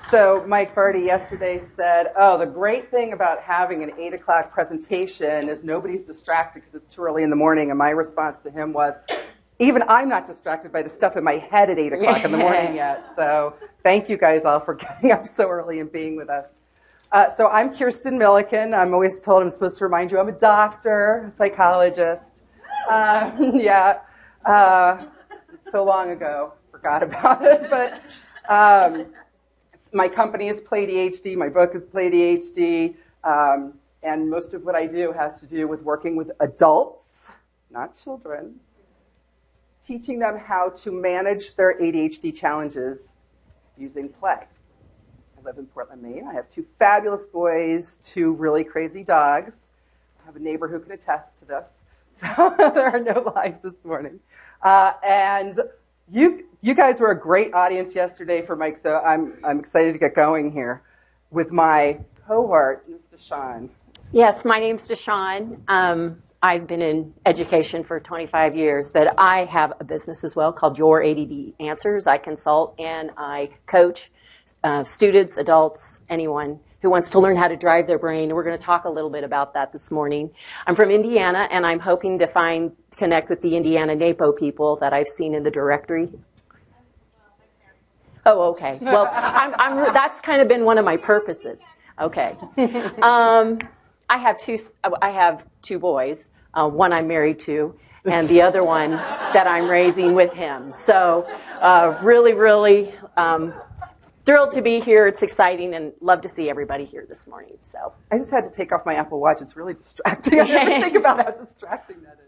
So Mike Vardy yesterday said, oh, the great thing about having an 8 o'clock presentation is nobody's distracted because it's too early in the morning. And my response to him was, even I'm not distracted by the stuff in my head at 8 o'clock in the morning yet. So thank you guys all for getting up so early and being with us. So I'm Kirsten Milliken. I'm always told I'm supposed to remind you I'm a doctor, a psychologist. So long ago, forgot about it. But my company is PlayDHD. My book is PlayDHD. And most of what I do has to do with working with adults, not children, teaching them how to manage their ADHD challenges using play. I live in Portland, Maine. I have 2 fabulous boys, 2 really crazy dogs. I have a neighbor who can attest to this. So there are no lies this morning. And you guys were a great audience yesterday for Mike, so I'm excited to get going here with my cohort, Ms. DeSahwn. Yes, my name's DeSahwn. I've been in education for 25 years, but I have a business as well called Your ADD Answers. I consult and I coach students, adults, anyone who wants to learn how to drive their brain. And we're going to talk a little bit about that this morning. I'm from Indiana, and I'm hoping to connect with the Indiana NAPO people that I've seen in the directory. Oh, okay. Well, that's kind of been one of my purposes. Okay. I have 2 boys. One I'm married to, and the other one that I'm raising with him. So really thrilled to be here. It's exciting and love to see everybody here this morning. So I just had to take off my Apple Watch. It's really distracting. I never think about how distracting that is.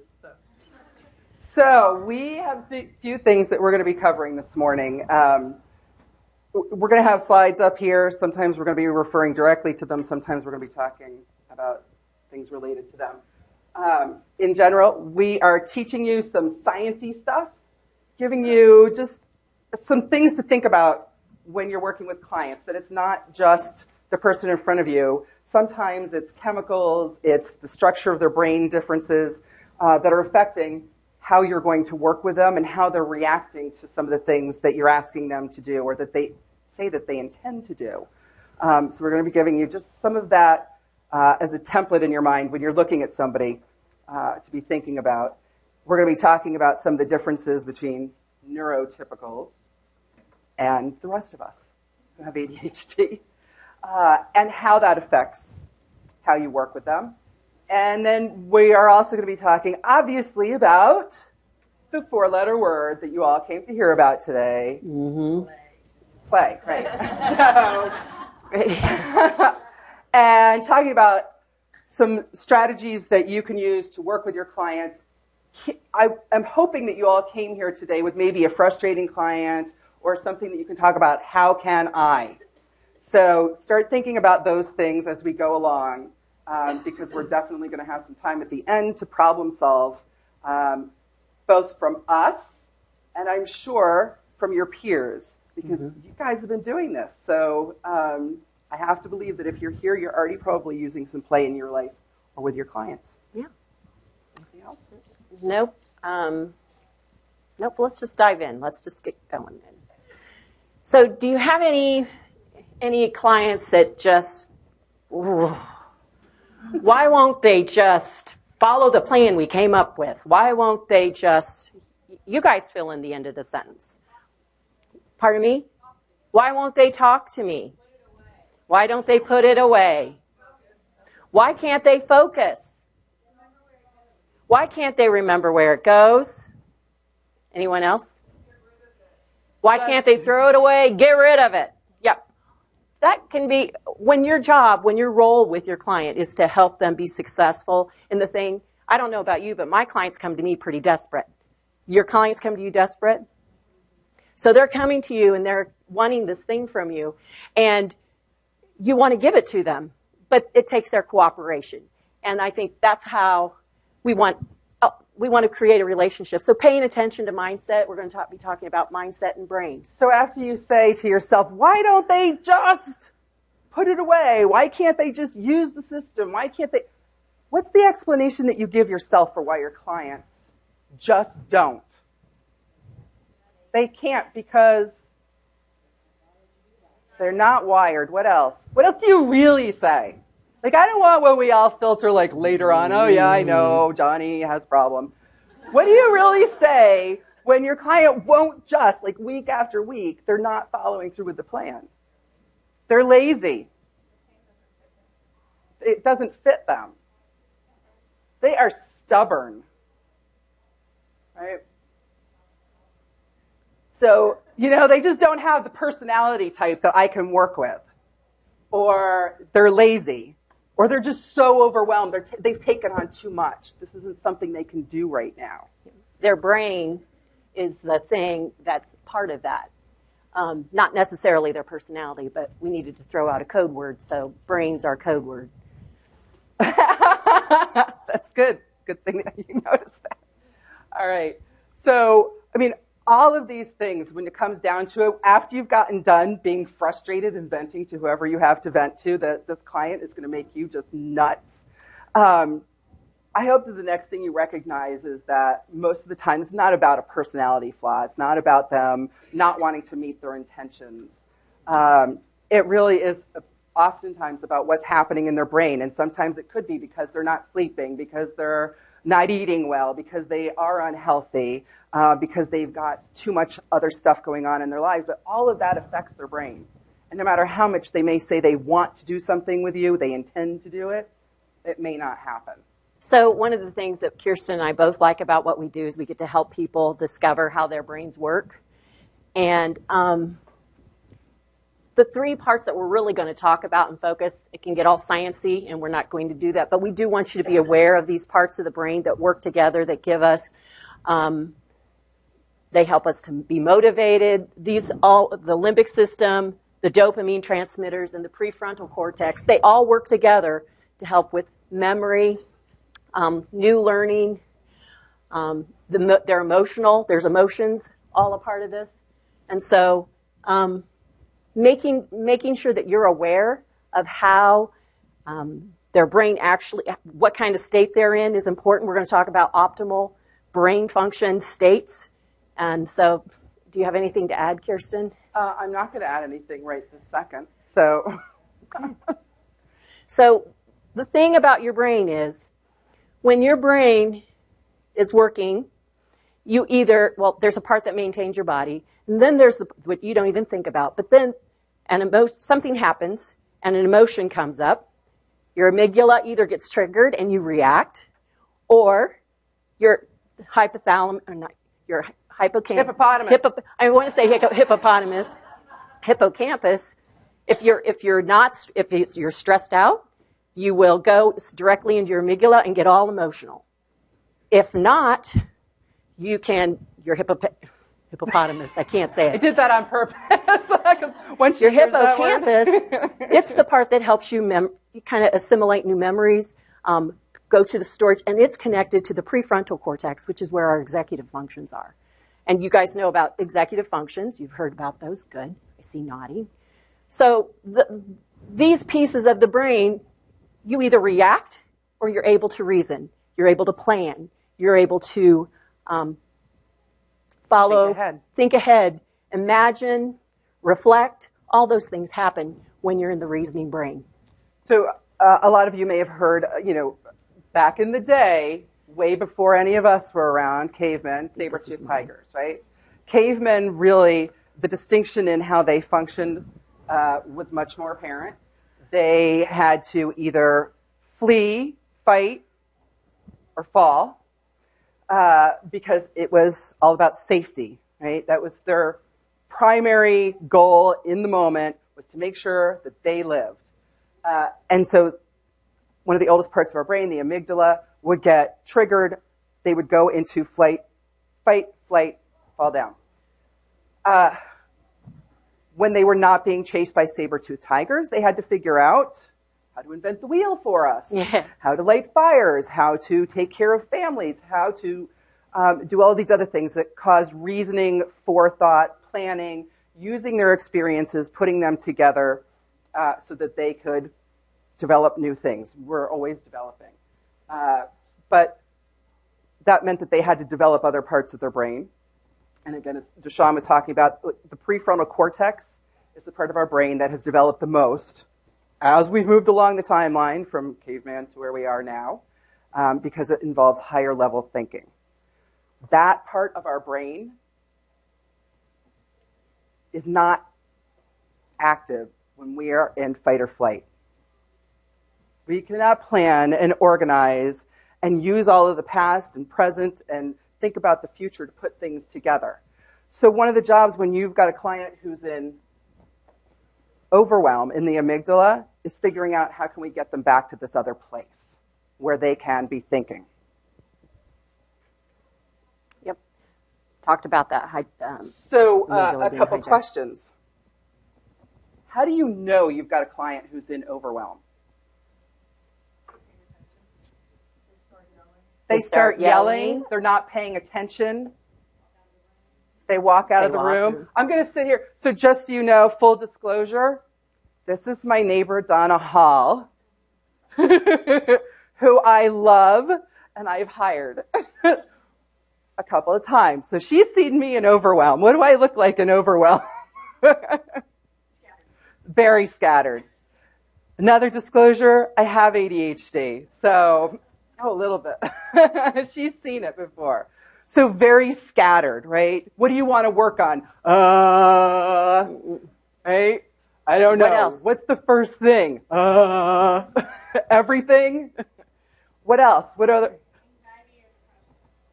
So we have a few things that we're going to be covering this morning. We're going to have slides up here. Sometimes we're going to be referring directly to them. Sometimes we're going to be talking about things related to them. In general, we are teaching you some sciencey stuff, giving you just some things to think about when you're working with clients, that it's not just the person in front of you. Sometimes it's chemicals, it's the structure of their brain differences that are affecting how you're going to work with them and how they're reacting to some of the things that you're asking them to do or that they say that they intend to do. So we're going to be giving you just some of that as a template in your mind when you're looking at somebody to be thinking about. We're going to be talking about some of the differences between neurotypicals and the rest of us who have ADHD, and how that affects how you work with them. And then we are also going to be talking, obviously, about the 4-letter word that you all came to hear about today. Mm-hmm. Play, right. And talking about some strategies that you can use to work with your clients. I'm hoping that you all came here today with maybe a frustrating client or something that you can talk about, how can I? So start thinking about those things as we go along, because we're definitely going to have some time at the end to problem solve, both from us and I'm sure from your peers, because you guys have been doing this. So I have to believe that if you're here, you're already probably using some play in your life or with your clients. Yeah. Anything else? Nope. Nope. Let's just dive in. Let's just get going then. So do you have any clients that just, why won't they just follow the plan we came up with? Why won't they just, you guys fill in the end of the sentence. Pardon me? Why won't they talk to me? Why don't they put it away? Why can't they focus? Why can't they remember where it goes? Anyone else? Why can't they throw it away? Get rid of it. Yep. That can be, when your role with your client is to help them be successful in the thing. I don't know about you, but my clients come to me pretty desperate. Your clients come to you desperate? So they're coming to you and they're wanting this thing from you, and you want to give it to them, but it takes their cooperation. And I think that's how we want to create a relationship. So paying attention to mindset, we're going to be talking about mindset and brains. So after you say to yourself, why don't they just put it away? Why can't they just use the system? Why can't they? What's the explanation that you give yourself for why your clients just don't? They can't because They're not wired. What else? What else do you really say? Like, I don't want what we all filter like later on. Oh, yeah, I know, Johnny has problem. What do you really say when your client won't just, like week after week, they're not following through with the plan? They're lazy. It doesn't fit them. They are stubborn. Right? So, they just don't have the personality type that I can work with. Or they're lazy. Or they're just so overwhelmed. They've taken on too much. This isn't something they can do right now. Their brain is the thing that's part of that. Not necessarily their personality, but we needed to throw out a code word, so brain's our code word. That's good. Good thing that you noticed that. All right. So, all of these things, when it comes down to it, after you've gotten done being frustrated and venting to whoever you have to vent to, that this client is going to make you just nuts. I hope that the next thing you recognize is that most of the time it's not about a personality flaw. It's not about them not wanting to meet their intentions. It really is oftentimes about what's happening in their brain, and sometimes it could be because they're not sleeping, because they're not eating well, because they are unhealthy, because they've got too much other stuff going on in their lives. But all of that affects their brain. And no matter how much they may say they want to do something with you, they intend to do it, it may not happen. So one of the things that Kirsten and I both like about what we do is we get to help people discover how their brains work. And the three parts that we're really going to talk about and focus, it can get all sciencey, and we're not going to do that. But we do want you to be aware of these parts of the brain that work together, that give us, they help us to be motivated. The limbic system, the dopamine transmitters, and the prefrontal cortex, they all work together to help with memory, new learning. They're emotional. There's emotions all a part of this. And so making sure that you're aware of how their brain actually, what kind of state they're in is important. We're going to talk about optimal brain function states. And so do you have anything to add, Kirsten? I'm not going to add anything right this second. So, so the thing about your brain is when your brain is working, you either, there's a part that maintains your body, and then there's what you don't even think about. But then something happens, and an emotion comes up. Your amygdala either gets triggered and you react, or your hypothalamus, or not, your hippocampus. I want to say hippopotamus. Hippocampus. If you're stressed out, you will go directly into your amygdala and get all emotional. If not, you can, your hippopotamus, I can't say it. I did that on purpose. Once your hippocampus, it's the part that helps you kind of assimilate new memories, go to the storage, and it's connected to the prefrontal cortex, which is where our executive functions are. And you guys know about executive functions. You've heard about those. Good. I see nodding. So these pieces of the brain, you either react or you're able to reason. You're able to plan. You're able to follow, think ahead, imagine, reflect. All those things happen when you're in the reasoning brain. So a lot of you may have heard, back in the day, way before any of us were around, cavemen, saber-toothed tigers, right? Cavemen really, the distinction in how they functioned was much more apparent. They had to either flee, fight, or fall because it was all about safety, right? That was their primary goal in the moment, was to make sure that they lived. And so one of the oldest parts of our brain, the amygdala, would get triggered. They would go into fight, flight, fall down. When they were not being chased by saber-toothed tigers, they had to figure out how to invent the wheel for us, how to light fires, how to take care of families, how to do all these other things that cause reasoning, forethought, planning, using their experiences, putting them together so that they could develop new things. We're always developing. But that meant that they had to develop other parts of their brain. And again, as DeSahwn was talking about, the prefrontal cortex is the part of our brain that has developed the most as we've moved along the timeline from caveman to where we are now, because it involves higher level thinking. That part of our brain is not active when we are in fight or flight. We cannot plan and organize and use all of the past and present and think about the future to put things together. So one of the jobs when you've got a client who's in overwhelm in the amygdala is figuring out how can we get them back to this other place where they can be thinking. Yep. Talked about that. So a couple questions. How do you know you've got a client who's in overwhelm? They start yelling. They're not paying attention. They walk out of the room. I'm going to sit here. So just so you know, full disclosure, this is my neighbor, Donna Hall, who I love and I've hired a couple of times. So she's seen me in overwhelm. What do I look like in overwhelm? Very scattered. Another disclosure, I have ADHD. So, a little bit. She's seen it before. So very scattered, right? What do you want to work on? Right? I don't know. What else? What's the first thing? Everything? What else? What other?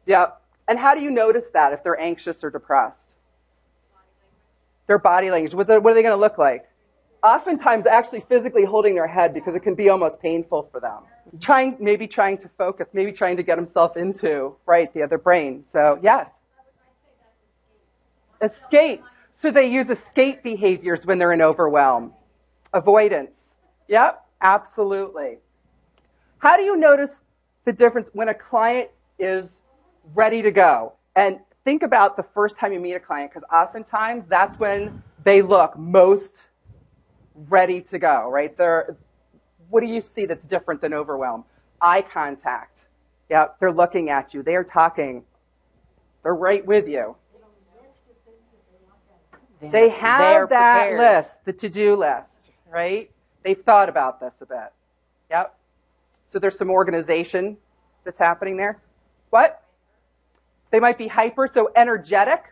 Yeah. And how do you notice that if they're anxious or depressed? Their body language. What are they going to look like? Oftentimes actually physically holding their head because it can be almost painful for them. Maybe trying to focus, maybe trying to get himself into, right, the other brain. So, yes. Escape. So they use escape behaviors when they're in overwhelm. Avoidance. Yep, absolutely. How do you notice the difference when a client is ready to go? And think about the first time you meet a client, because oftentimes that's when they look most ready to go, right? What do you see that's different than overwhelm? Eye contact. Yeah, they're looking at you. They are talking. They're right with you. They have that prepared list, the to-do list, right? They've thought about this a bit. Yep. So there's some organization that's happening there. What? They might be hyper, so energetic,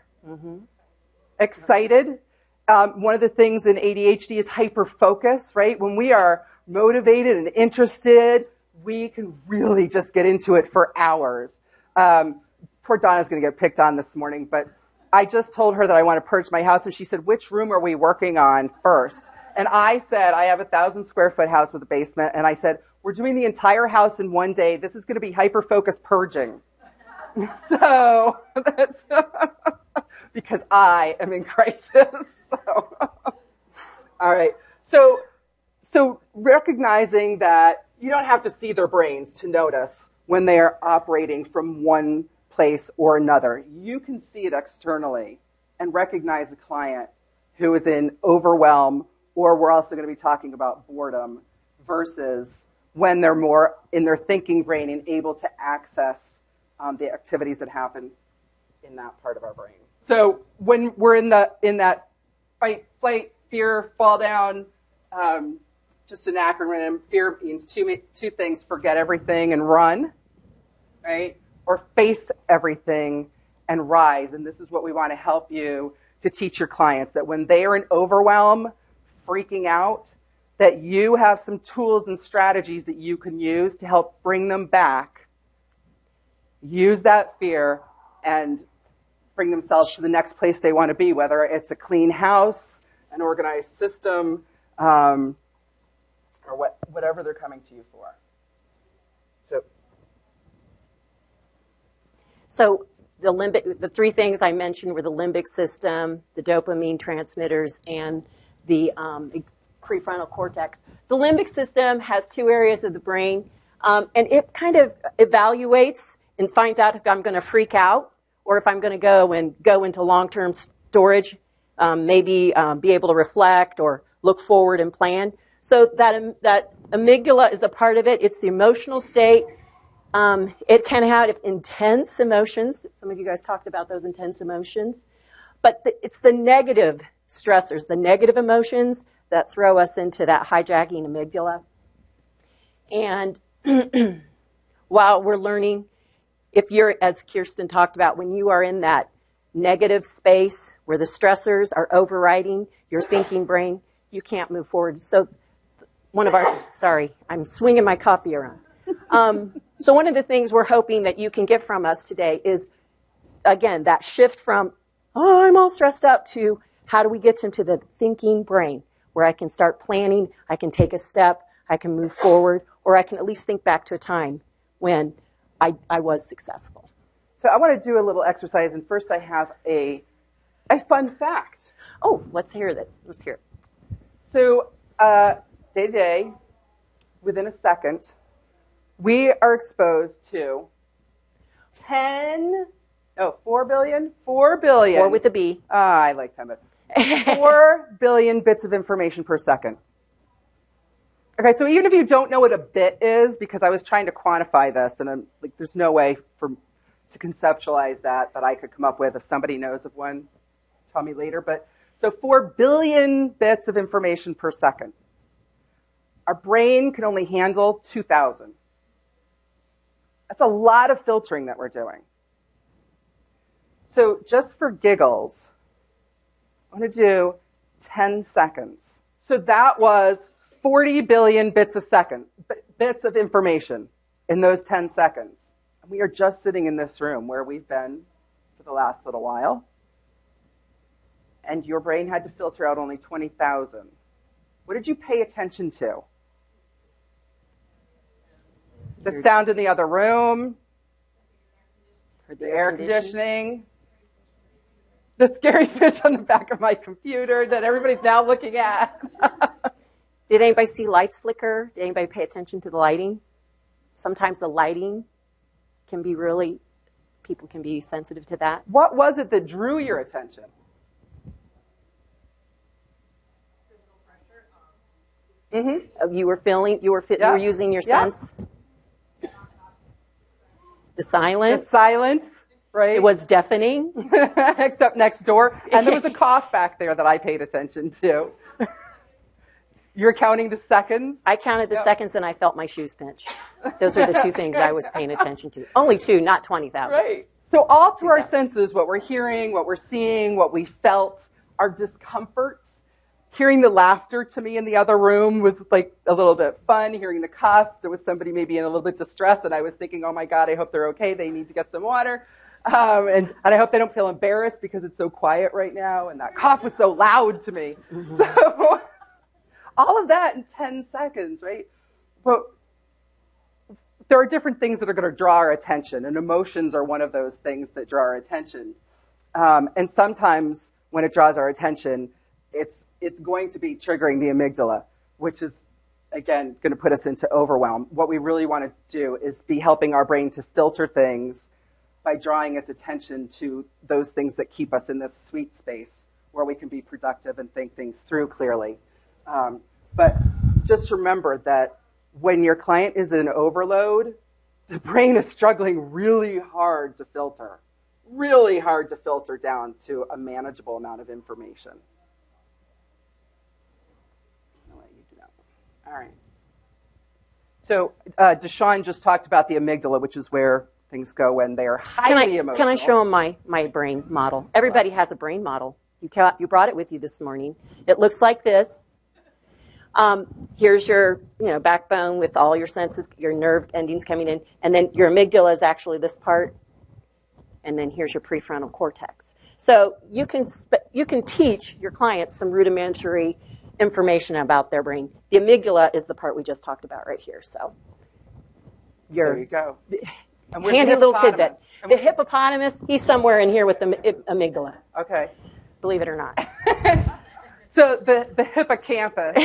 excited. One of the things in ADHD is hyper-focus, right? When we are motivated and interested, we can really just get into it for hours. Poor Donna's going to get picked on this morning, but I just told her that I want to purge my house, and she said, which room are we working on first? And I said, I have a 1,000-square-foot house with a basement, and I said, we're doing the entire house in one day. This is going to be hyper-focused purging. So that's because I am in crisis. So. All right. So recognizing that you don't have to see their brains to notice when they are operating from one place or another. You can see it externally and recognize a client who is in overwhelm, or we're also going to be talking about boredom, versus when they're more in their thinking brain and able to access the activities that happen in that part of our brain. So when we're in that fight, flight, fear, fall down, just an acronym, fear means two things: forget everything and run, right? Or face everything and rise. And this is what we want to help you to teach your clients, that when they are in overwhelm, freaking out, that you have some tools and strategies that you can use to help bring them back, use that fear, and bring themselves to the next place they want to be, whether it's a clean house, an organized system, or whatever they're coming to you for. So the three things I mentioned were the limbic system, the dopamine transmitters, and the prefrontal cortex. The limbic system has two areas of the brain, and it kind of evaluates and finds out if I'm going to freak out or if I'm going to go into long-term storage, maybe be able to reflect or look forward and plan. So that amygdala is a part of it. It's the emotional state. It can have intense emotions. Some of you guys talked about those intense emotions. But it's the negative stressors, the negative emotions that throw us into that hijacking amygdala. And while we're learning, if you're, as Kirsten talked about, when you are in that negative space where the stressors are overriding your thinking brain, you can't move forward. So sorry, I'm swinging my coffee around. So one of the things we're hoping that you can get from us today is, again, that shift from, oh, I'm all stressed out, to how do we get into the thinking brain where I can start planning, I can take a step, I can move forward, or I can at least think back to a time when I was successful. So I want to do a little exercise, and first I have a fun fact. Oh, let's hear that. Let's hear it. So day to day, within a second, we are exposed to 4 billion? 4 billion. 4 with a B. I like 10, but 4 billion bits of information per second. Okay, so even if you don't know what a bit is, because I was trying to quantify this, and I'm like, there's no way to conceptualize that I could come up with. If somebody knows of one, tell me later. But so 4 billion bits of information per second. Our brain can only handle 2,000. That's a lot of filtering that we're doing. So just for giggles, I'm going to do 10 seconds. So that was 40 billion bits of information in those 10 seconds. And we are just sitting in this room where we've been for the last little while. And your brain had to filter out only 20,000. What did you pay attention to? The sound in the other room, the air conditioning, the scary fish on the back of my computer that everybody's now looking at. Did anybody see lights flicker? Did anybody pay attention to the lighting? Sometimes the lighting can be people can be sensitive to that. What was it that drew your attention? Mm-hmm. You were using your sense. The silence. Right? It was deafening. Except next door. And there was a cough back there that I paid attention to. You're counting the seconds? I counted the seconds and I felt my shoes pinch. Those are the two things I was paying attention to. Only 2, not 20,000. Right. So all through our senses, what we're hearing, what we're seeing, what we felt, our discomforts. Hearing the laughter to me in the other room was like a little bit fun. Hearing the cough, there was somebody maybe in a little bit distressed, and I was thinking, oh my God, I hope they're okay. They need to get some water. And I hope they don't feel embarrassed because it's so quiet right now, and that cough was so loud to me. Mm-hmm. So all of that in 10 seconds, right? But there are different things that are going to draw our attention, and emotions are one of those things that draw our attention. And sometimes when it draws our attention, it's going to be triggering the amygdala, which is, again, going to put us into overwhelm. What we really want to do is be helping our brain to filter things by drawing its attention to those things that keep us in this sweet space where we can be productive and think things through clearly. But just remember that when your client is in overload, the brain is struggling really hard to filter down to a manageable amount of information. All right. So DeSahwn just talked about the amygdala, which is where things go when they are highly emotional. Can I show him my brain model? Everybody has a brain model. You brought it with you this morning. It looks like this. Here's your backbone with all your senses, your nerve endings coming in, and then your amygdala is actually this part, and then here's your prefrontal cortex. So you can teach your clients some rudimentary information about their brain. The amygdala is the part we just talked about right here. So there you go. Handy little tidbit. The hippopotamus, he's somewhere in here with the amygdala. Okay. Believe it or not. So the hippocampus,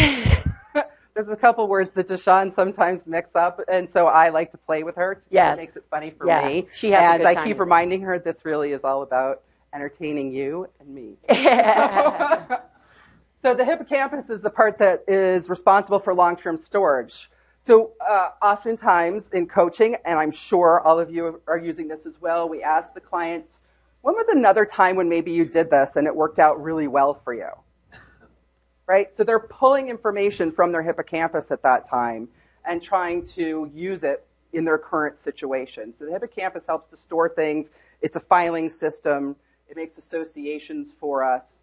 there's a couple words that DeSahwn sometimes mix up, and so I like to play with her. Yes. It makes it funny for me. She has a good time. And I keep reminding her this really is all about entertaining you and me. So the hippocampus is the part that is responsible for long-term storage. So oftentimes in coaching, and I'm sure all of you are using this as well, we ask the client, when was another time when maybe you did this and it worked out really well for you? right? So they're pulling information from their hippocampus at that time and trying to use it in their current situation. So the hippocampus helps to store things. It's a filing system. It makes associations for us.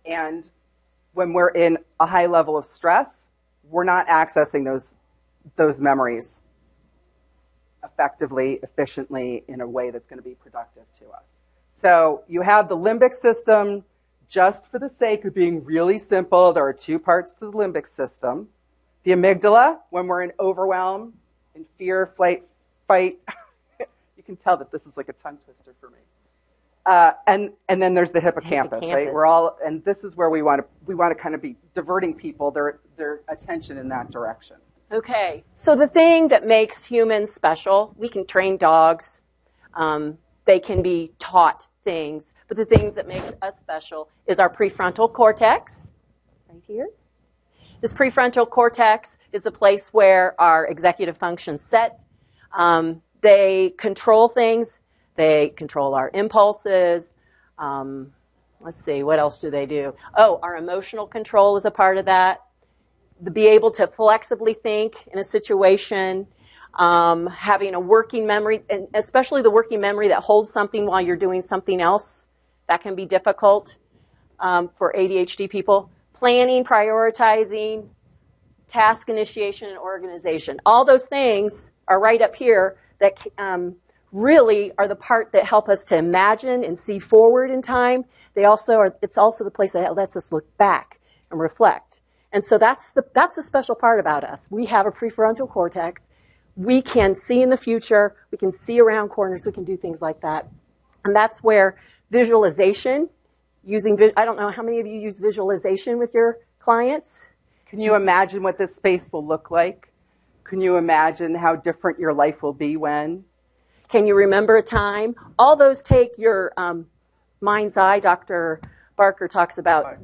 And when we're in a high level of stress, we're not accessing those memories effectively, efficiently, in a way that's going to be productive to us. So you have the limbic system. Just for the sake of being really simple, there are two parts to the limbic system. The amygdala, when we're in overwhelm, in fear, flight, fight. You can tell that this is like a tongue twister for me. And then there's the hippocampus, right? And this is where we want to kind of be diverting people, their attention in that direction. Okay. So the thing that makes humans special, we can train dogs. They can be taught things. But the things that make us special is our prefrontal cortex, right here. This prefrontal cortex is the place where our executive functions set. They control things. They control our impulses. Let's see, what else do they do? Oh, our emotional control is a part of that. To be able to flexibly think in a situation, having a working memory, and especially the working memory that holds something while you're doing something else, that can be difficult for ADHD people. Planning, prioritizing, task initiation, and organization. All those things are right up here that really are the part that help us to imagine and see forward in time. It's also the place that lets us look back and reflect. And so that's the special part about us. We have a prefrontal cortex. We can see in the future. We can see around corners. We can do things like that. And that's where visualization, I don't know how many of you use visualization with your clients. Can you imagine what this space will look like? Can you imagine how different your life will be when? Can you remember a time? All those take your mind's eye. Dr. Barker talks about...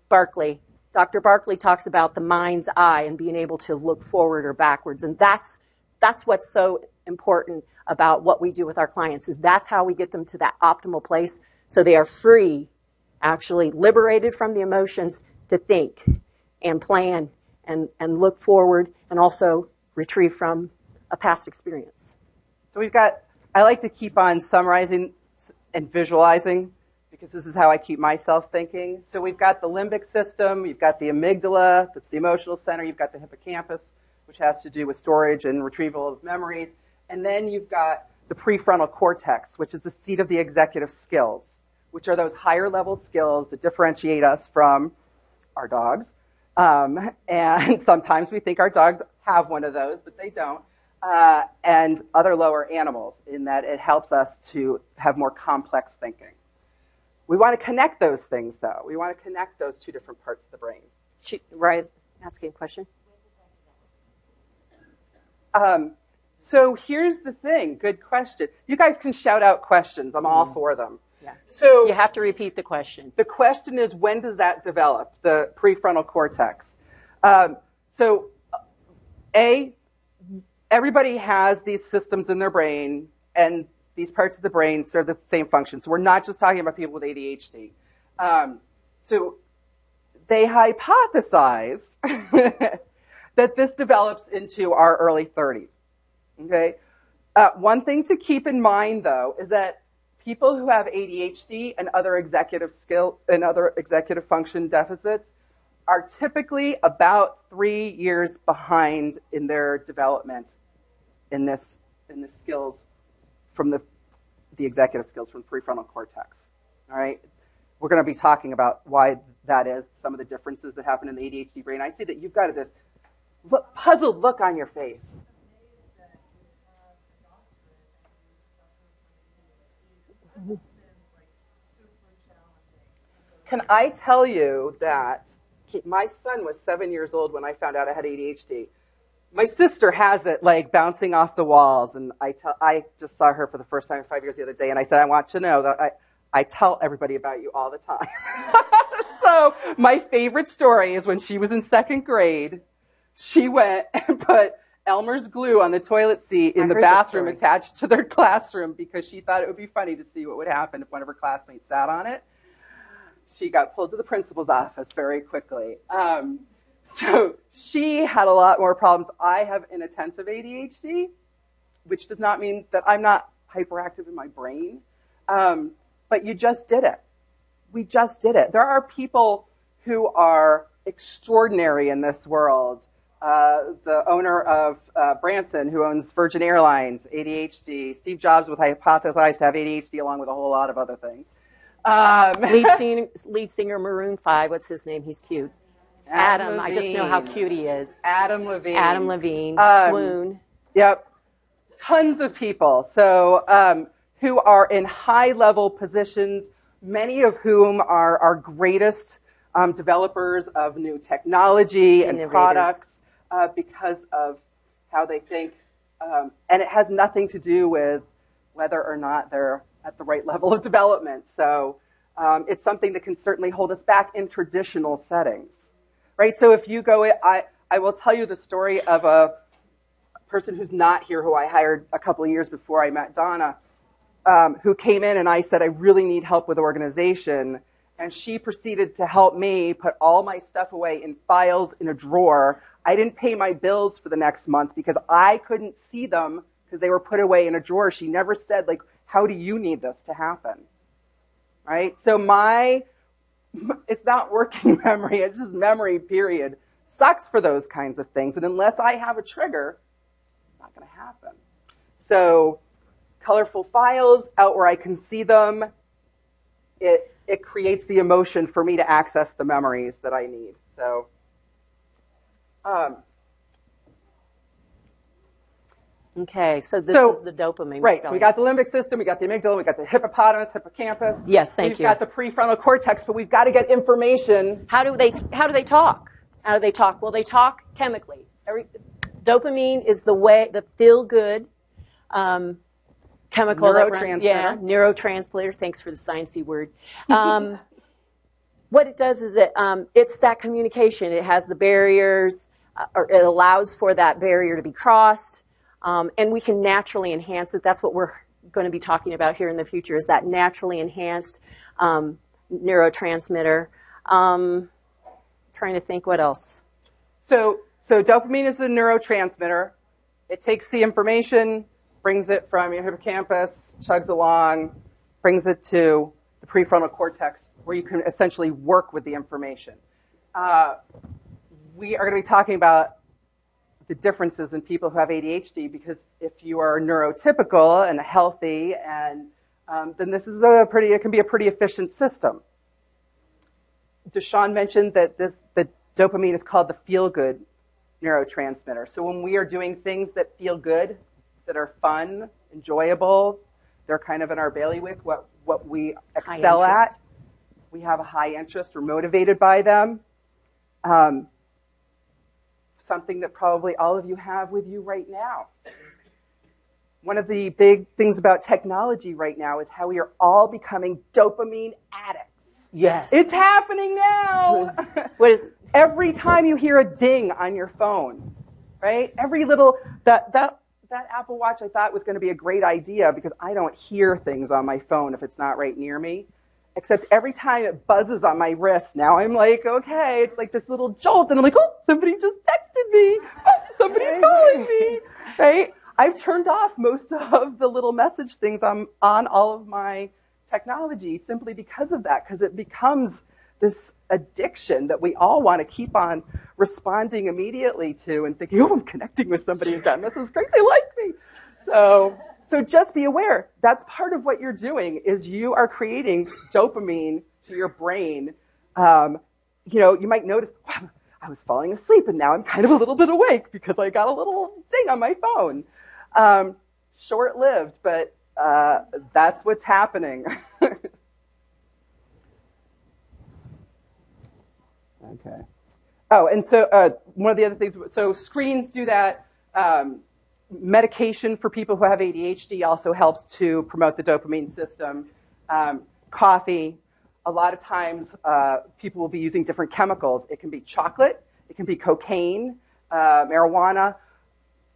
Barkley. Dr. Barkley talks about the mind's eye and being able to look forward or backwards. And that's what's so important about what we do with our clients, is that's how we get them to that optimal place so they are free, actually liberated from the emotions to think and plan and look forward and also retrieve from a past experience. So I like to keep on summarizing and visualizing because this is how I keep myself thinking. So we've got the limbic system, you've got the amygdala, that's the emotional center, you've got the hippocampus, which has to do with storage and retrieval of memories, and then you've got the prefrontal cortex, which is the seat of the executive skills, which are those higher level skills that differentiate us from our dogs. And sometimes we think our dogs have one of those, but they don't. And other lower animals, in that it helps us to have more complex thinking. We want to connect those things, though. We want to connect those two different parts of the brain. Rise, asking a question. So here's the thing. Good question. You guys can shout out questions. I'm all for them. Yeah. So you have to repeat the question. The question is, when does that develop, the prefrontal cortex? Everybody has these systems in their brain, and these parts of the brain serve the same function. So we're not just talking about people with ADHD. So they hypothesize that this develops into our early 30s. Okay. One thing to keep in mind, though, is that people who have ADHD and other executive function deficits are typically about 3 years behind in their development in the skills from the executive skills from the prefrontal cortex. All right, we're going to be talking about why that is, some of the differences that happen in the ADHD brain. I see that you've got this puzzled look on your face. Can I tell you that my son was 7 years old when I found out I had ADHD. My sister has it like bouncing off the walls, and I just saw her for the first time in 5 years the other day, and I said, I want you to know that I tell everybody about you all the time. So my favorite story is when she was in second grade, she went and put Elmer's glue on the toilet seat in the bathroom attached to their classroom because she thought it would be funny to see what would happen if one of her classmates sat on it. she got pulled to the principal's office very quickly. So she had a lot more problems. I have inattentive ADHD, which does not mean that I'm not hyperactive in my brain. But you just did it. We just did it. There are people who are extraordinary in this world. The owner of Branson, who owns Virgin Airlines, ADHD. Steve Jobs was hypothesized to have ADHD along with a whole lot of other things. Lead singer Maroon 5, what's his name? He's cute. Adam, I just know how cute he is. Adam Levine. Adam Levine, Swoon. Yep. Tons of people. So, who are in high-level positions, many of whom are our greatest developers of new technology and products because of how they think. And it has nothing to do with whether or not they're at the right level of development. So it's something that can certainly hold us back in traditional settings, right? So if you go, I will tell you the story of a person who's not here, who I hired a couple of years before I met Donna, who came in and I said, I really need help with organization. And she proceeded to help me put all my stuff away in files in a drawer. I didn't pay my bills for the next month because I couldn't see them because they were put away in a drawer. She never said, like, how do you need this to happen? Right? So it's not working memory, it's just memory, period. Sucks for those kinds of things. And unless I have a trigger, it's not going to happen. So colorful files out where I can see them, it creates the emotion for me to access the memories that I need. So, okay, so this is the dopamine. Right, so we got the limbic system, we got the amygdala, we got the hippocampus. Yes, thank you. We've got the prefrontal cortex, but we've got to get information. How do they talk? How do they talk? Well, they talk chemically. Dopamine is the feel-good chemical. Neurotransmitter. Neurotransmitter. Thanks for the sciencey word. What it does is it's that communication. It has the barriers, or it allows for that barrier to be crossed, and we can naturally enhance it. That's what we're going to be talking about here in the future, is that naturally enhanced neurotransmitter. Trying to think what else. So dopamine is a neurotransmitter. It takes the information, brings it from your hippocampus, chugs along, brings it to the prefrontal cortex, where you can essentially work with the information. We are going to be talking about the differences in people who have ADHD, because if you are neurotypical and healthy, and then this is it can be a pretty efficient system. DeSahwn mentioned that the dopamine is called the feel-good neurotransmitter. So when we are doing things that feel good, that are fun, enjoyable, they're kind of in our bailiwick, what we excel at. We have a high interest, we're motivated by them. Something that probably all of you have with you right now. One of the big things about technology right now is how we are all becoming dopamine addicts. Yes. It's happening now. What is every time you hear a ding on your phone, right? Every little that Apple Watch I thought was going to be a great idea because I don't hear things on my phone if it's not right near me. Except every time it buzzes on my wrist, now I'm like, okay, it's like this little jolt, and I'm like, oh, somebody just texted me. Oh, somebody's calling me, right? I've turned off most of the little message things on all of my technology simply because of that, because it becomes this addiction that we all want to keep on responding immediately to and thinking, oh, I'm connecting with somebody again. This is great. They like me. So just be aware. That's part of what you're doing, is you are creating dopamine to your brain. You might notice, wow, I was falling asleep and now I'm kind of a little bit awake because I got a little ding on my phone. Short-lived, but that's what's happening. Okay. Oh, and so one of the other things, so screens do that. Medication for people who have ADHD also helps to promote the dopamine system. Coffee. A lot of times people will be using different chemicals. It can be chocolate. It can be cocaine, marijuana,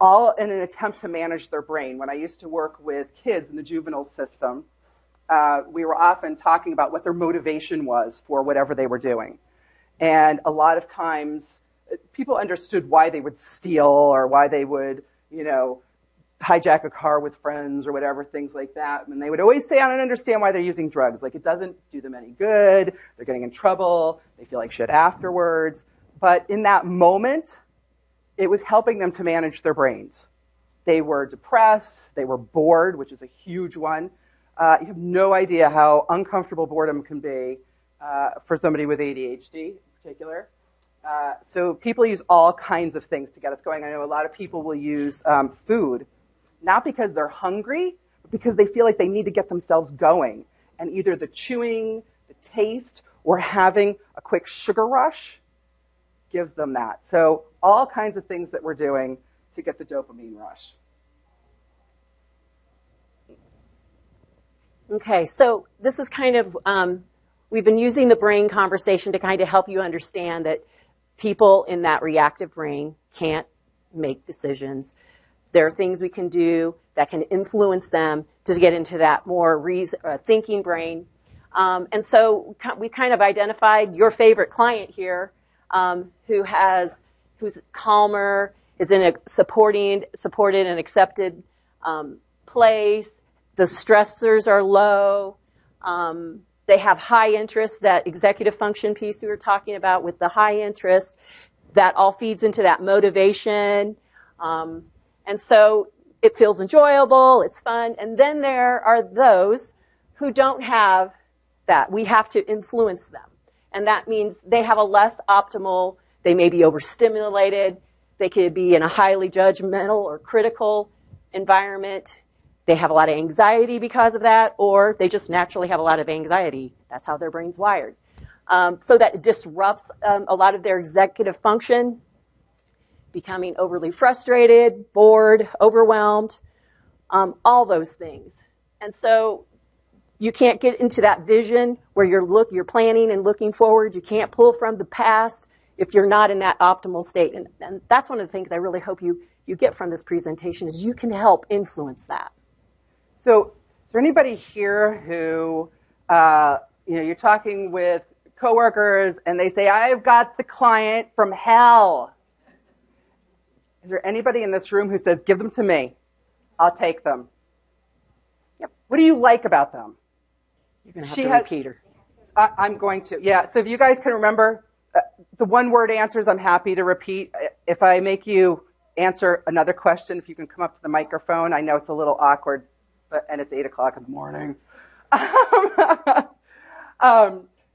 all in an attempt to manage their brain. When I used to work with kids in the juvenile system, we were often talking about what their motivation was for whatever they were doing. And a lot of times, people understood why they would steal or why they would, hijack a car with friends or whatever, things like that. And they would always say, I don't understand why they're using drugs. Like, it doesn't do them any good. They're getting in trouble. They feel like shit afterwards. But in that moment, it was helping them to manage their brains. They were depressed. They were bored, which is a huge one. You have no idea how uncomfortable boredom can be for somebody with ADHD in particular. So people use all kinds of things to get us going. I know a lot of people will use food, not because they're hungry, but because they feel like they need to get themselves going. And either the chewing, the taste, or having a quick sugar rush gives them that. So all kinds of things that we're doing to get the dopamine rush. Okay, so this is kind of, we've been using the brain conversation to kind of help you understand that people in that reactive brain can't make decisions. There are things we can do that can influence them to get into that more thinking brain. And so we kind of identified your favorite client here, who's calmer, is in a supported and accepted place. The stressors are low. They have high interest, that executive function piece we were talking about with the high interest. That all feeds into that motivation. And so it feels enjoyable, it's fun. And then there are those who don't have that. We have to influence them. And that means they have a less optimal, they may be overstimulated, they could be in a highly judgmental or critical environment. They have a lot of anxiety because of that, or they just naturally have a lot of anxiety. That's how their brain's wired. So that disrupts a lot of their executive function, becoming overly frustrated, bored, overwhelmed, all those things. And so you can't get into that vision where you're planning and looking forward. You can't pull from the past if you're not in that optimal state. And that's one of the things I really hope you get from this presentation is you can help influence that. So is there anybody here who, you're talking with coworkers and they say, I've got the client from hell. Is there anybody in this room who says, give them to me, I'll take them? Yep. What do you like about them? You're going to have to repeat her. I'm going to. Yeah, so if you guys can remember, the one-word answers I'm happy to repeat. If I make you answer another question, if you can come up to the microphone. I know it's a little awkward, and it's 8 o'clock in the morning.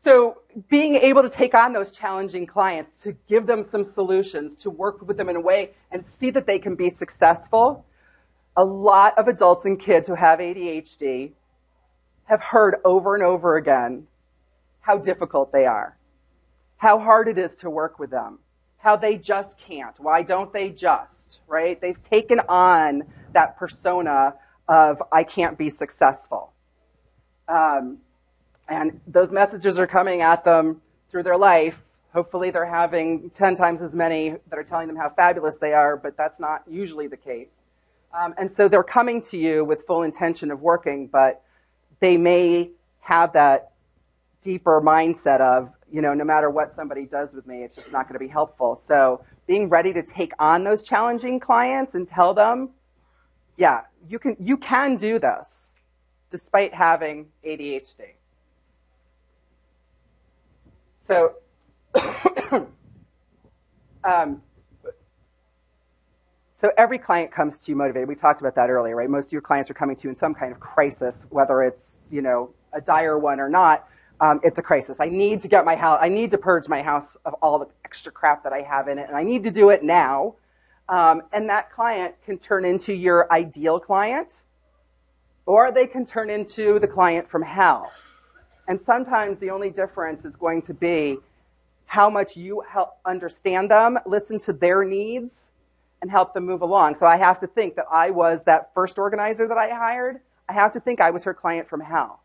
So being able to take on those challenging clients, to give them some solutions, to work with them in a way and see that they can be successful. A lot of adults and kids who have ADHD have heard over and over again how difficult they are, how hard it is to work with them, how they just can't. Why don't they just, right? They've taken on that persona of I can't be successful. And those messages are coming at them through their life. Hopefully they're having 10 times as many that are telling them how fabulous they are, but that's not usually the case. And so they're coming to you with full intention of working, but they may have that deeper mindset of, no matter what somebody does with me, it's just not going to be helpful. So being ready to take on those challenging clients and tell them, yeah, you can do this despite having ADHD. So, so every client comes to you motivated. We talked about that earlier, right? Most of your clients are coming to you in some kind of crisis, whether it's, a dire one or not. It's a crisis. I need to get my house. I need to purge my house of all the extra crap that I have in it, and I need to do it now. And that client can turn into your ideal client, or they can turn into the client from hell. And sometimes the only difference is going to be how much you help understand them, listen to their needs, and help them move along. So I have to think that I was that first organizer that I hired. I have to think I was her client from hell.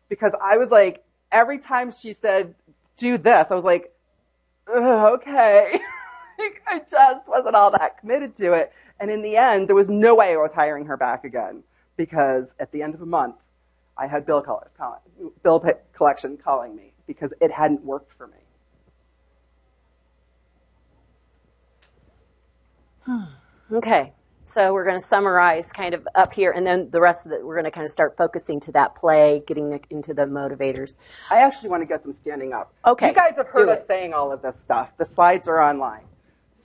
Because I was like, every time she said, do this, I was like, okay. I just wasn't all that committed to it. And in the end, there was no way I was hiring her back again. Because at the end of a month, I had bill collection calling me because it hadn't worked for me. Okay, so we're going to summarize kind of up here, and then the rest of it, we're going to kind of start focusing to that play, getting into the motivators. I actually want to get them standing up. Okay. You guys have heard us saying all of this stuff. The slides are online.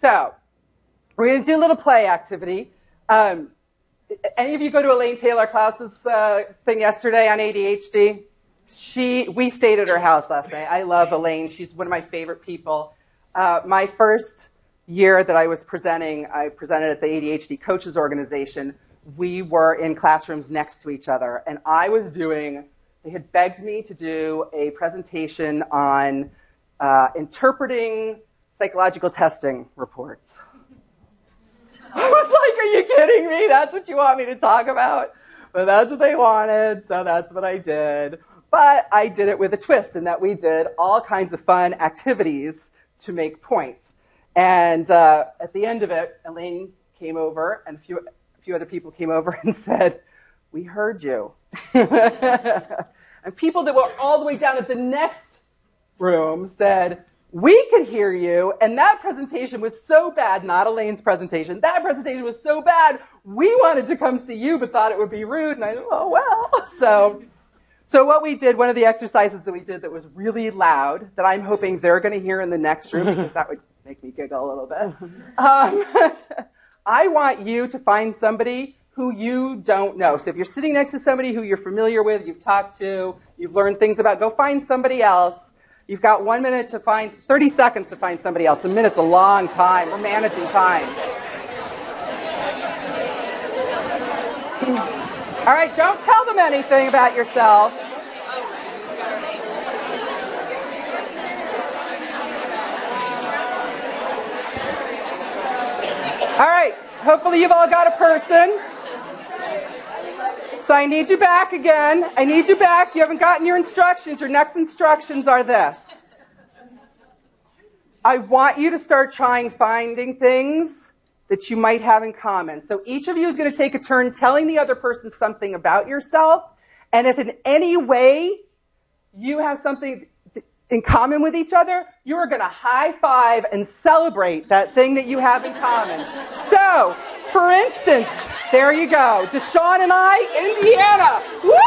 So we're going to do a little play activity. Any of you go to Elaine Taylor Klaus's thing yesterday on ADHD? We stayed at her house last night. I love Elaine. She's one of my favorite people. My first year that I was presenting, I presented at the ADHD Coaches Organization. We were in classrooms next to each other, and they had begged me to do a presentation on interpreting psychological testing reports. I was like, are you kidding me? That's what you want me to talk about? But that's what they wanted, so that's what I did. But I did it with a twist in that we did all kinds of fun activities to make points. And at the end of it, Elaine came over, and a few other people came over and said, we heard you. And people that were all the way down at the next room said, we could hear you, and that presentation was so bad, not Elaine's presentation, that presentation was so bad, we wanted to come see you, but thought it would be rude. And I said, oh, well. So what we did, one of the exercises that we did that was really loud, that I'm hoping they're going to hear in the next room, because that would make me giggle a little bit. I want you to find somebody who you don't know. So if you're sitting next to somebody who you're familiar with, you've talked to, you've learned things about, go find somebody else. You've got 1 minute to 30 seconds to find somebody else. A minute's a long time. We're managing time. All right, don't tell them anything about yourself. All right, hopefully you've all got a person. So I need you back again. I need you back. You haven't gotten your instructions. Your next instructions are this. I want you to start finding things that you might have in common. So each of you is going to take a turn telling the other person something about yourself. And if in any way you have something in common with each other, you are going to high five and celebrate that thing that you have in common. So, for instance, there you go. DeSahwn and I, Indiana. Woo!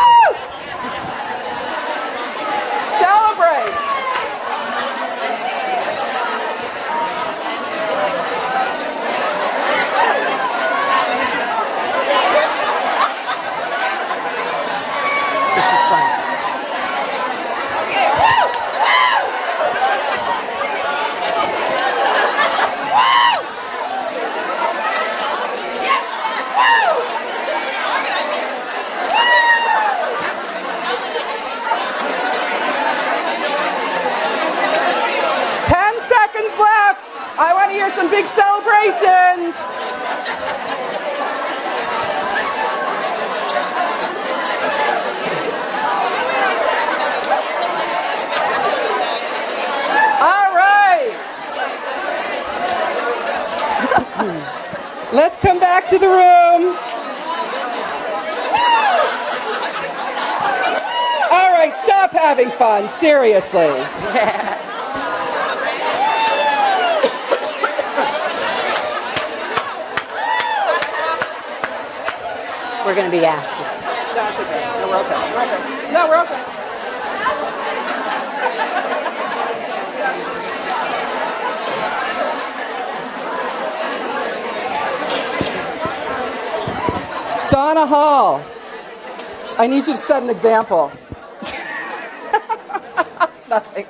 Celebrate. This is fun. Okay. Woo! Woo! Woo! Yes! Woo! 10 seconds left. I want to hear some big celebrations. Let's come back to the room. All right, stop having fun, seriously. We're going to be asked to stop. That's okay. No, we're okay. We're okay. No, we're okay. Donna Hall, I need you to set an example. Nothing.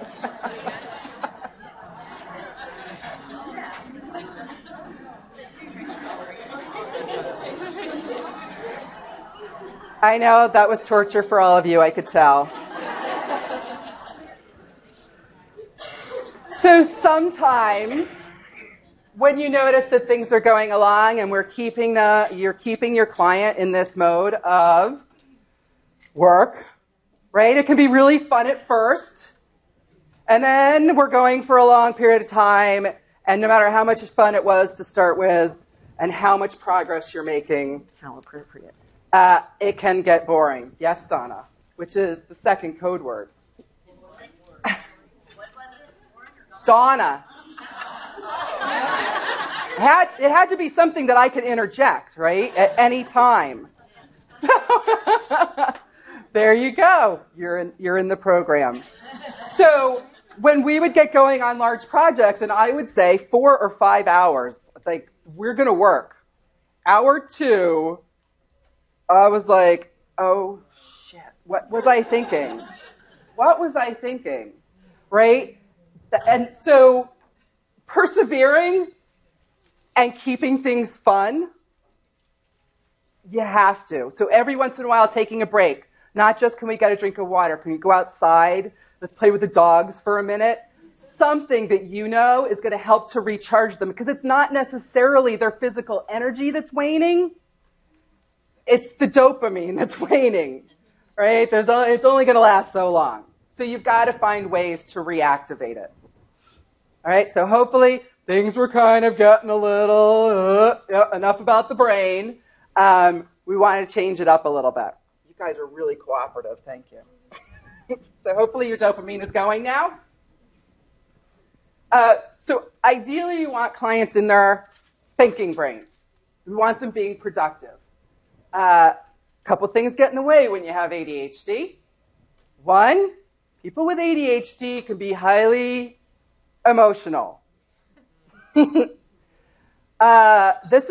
I know that was torture for all of you, I could tell. So sometimes when you notice that things are going along and you're keeping your client in this mode of work, right? It can be really fun at first. And then we're going for a long period of time, and no matter how much fun it was to start with and how much progress you're making, How appropriate. it can get boring. Yes, Donna? which is the second code word. Donna. It had to be something that I could interject, right, at any time. So, there you go. You're in the program. So when we would get going on large projects, and I would say 4 or 5 hours, like, we're going to work. Hour 2, I was like, oh, shit. What was I thinking? What was I thinking? Right? And so persevering and keeping things fun, you have to. So every once in a while, taking a break. Not just, can we get a drink of water? Can we go outside? Let's play with the dogs for a minute. Something that you know is going to help to recharge them, because it's not necessarily their physical energy that's waning. It's the dopamine that's waning, right? It's only going to last so long. So you've got to find ways to reactivate it. All right, so hopefully things were kind of getting a little, enough about the brain. We want to change it up a little bit. You guys are really cooperative. Thank you. So hopefully your dopamine is going now. So ideally you want clients in their thinking brain. We want them being productive. Couple things get in the way when you have ADHD. One, people with ADHD can be highly emotional. This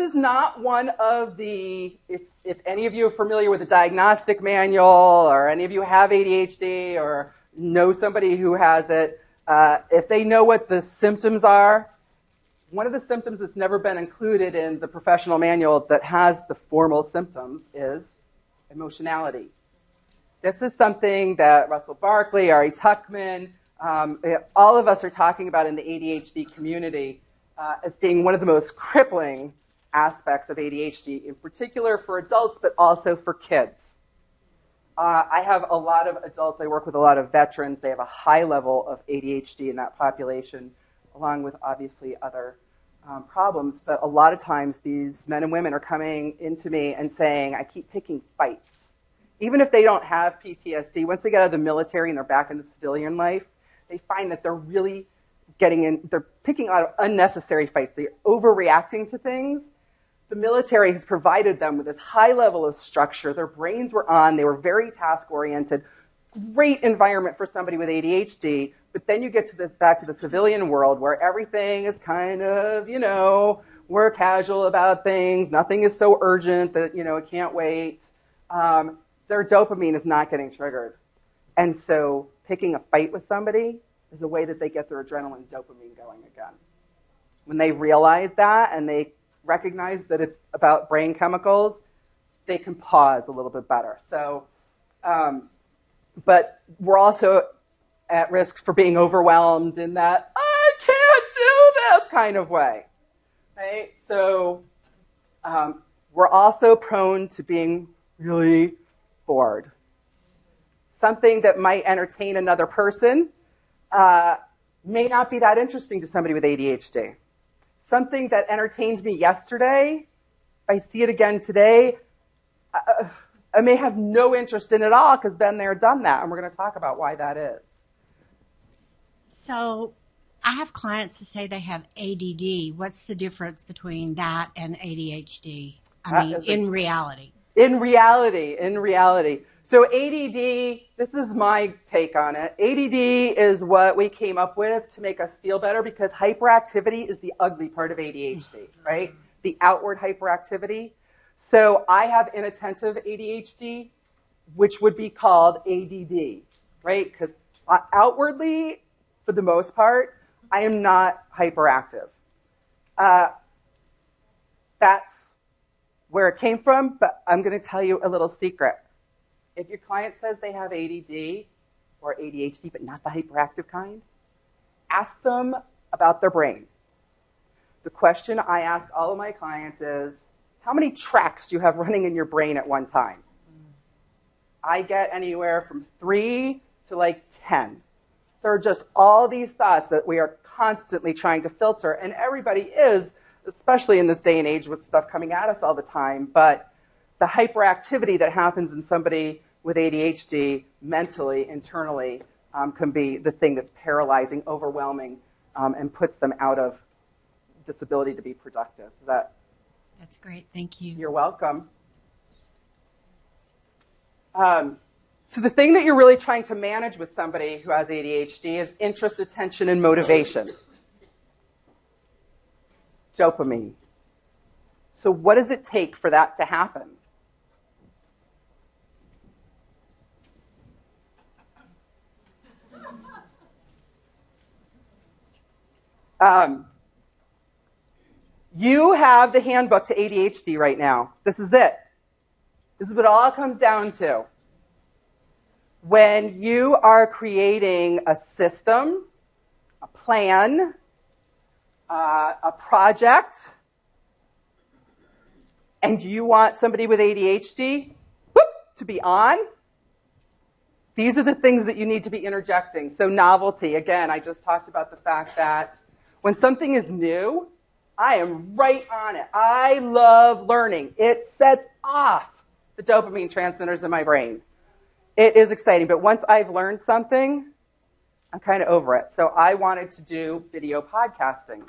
is not one of the, if any of you are familiar with the diagnostic manual, or any of you have ADHD or know somebody who has it, if they know what the symptoms are, one of the symptoms that's never been included in the professional manual that has the formal symptoms is emotionality. This is something that Russell Barkley, Ari Tuckman, all of us are talking about in the ADHD community as being one of the most crippling aspects of ADHD, in particular for adults, but also for kids. I have a lot of adults. I work with a lot of veterans. They have a high level of ADHD in that population, along with obviously other problems. But a lot of times these men and women are coming into me and saying, I keep picking fights. Even if they don't have PTSD, once they get out of the military and they're back in the civilian life, they find that they're really they're picking out unnecessary fights. They're overreacting to things. The military has provided them with this high level of structure. Their brains were on. They were very task-oriented. Great environment for somebody with ADHD. But then you get to back to the civilian world where everything is kind of, we're casual about things. Nothing is so urgent that, it can't wait. Their dopamine is not getting triggered. And so picking a fight with somebody is a way that they get their adrenaline dopamine going again. When they realize that and they recognize that it's about brain chemicals, they can pause a little bit better. So, but we're also at risk for being overwhelmed in that, I can't do this kind of way, right? So we're also prone to being really bored. Something that might entertain another person may not be that interesting to somebody with ADHD. Something that entertained me yesterday, if I see it again today, I may have no interest in it at all because been there, done that, and we're going to talk about why that is. So I have clients that say they have ADD. What's the difference between that and ADHD? In reality. In reality. So ADD, this is my take on it. ADD is what we came up with to make us feel better because hyperactivity is the ugly part of ADHD, right? The outward hyperactivity. So I have inattentive ADHD, which would be called ADD, right? Because outwardly, for the most part, I am not hyperactive. That's where it came from, but I'm going to tell you a little secret. If your client says they have ADD or ADHD, but not the hyperactive kind, ask them about their brain. The question I ask all of my clients is, how many tracks do you have running in your brain at one time? I get anywhere from 3 to 10. There are just all these thoughts that we are constantly trying to filter, and everybody is, especially in this day and age with stuff coming at us all the time, but the hyperactivity that happens in somebody with ADHD, mentally, internally, can be the thing that's paralyzing, overwhelming, and puts them out of this ability to be productive. That's great. Thank you. You're welcome. So the thing that you're really trying to manage with somebody who has ADHD is interest, attention, and motivation. Dopamine. So what does it take for that to happen? You have the handbook to ADHD right now. This is it. This is what it all comes down to. When you are creating a system, a plan, a project, and you want somebody with ADHD to be on, these are the things that you need to be interjecting. So novelty, again, I just talked about the fact that when something is new, I am right on it. I love learning. It sets off the dopamine transmitters in my brain. It is exciting, but once I've learned something, I'm kind of over it. So I wanted to do video podcasting.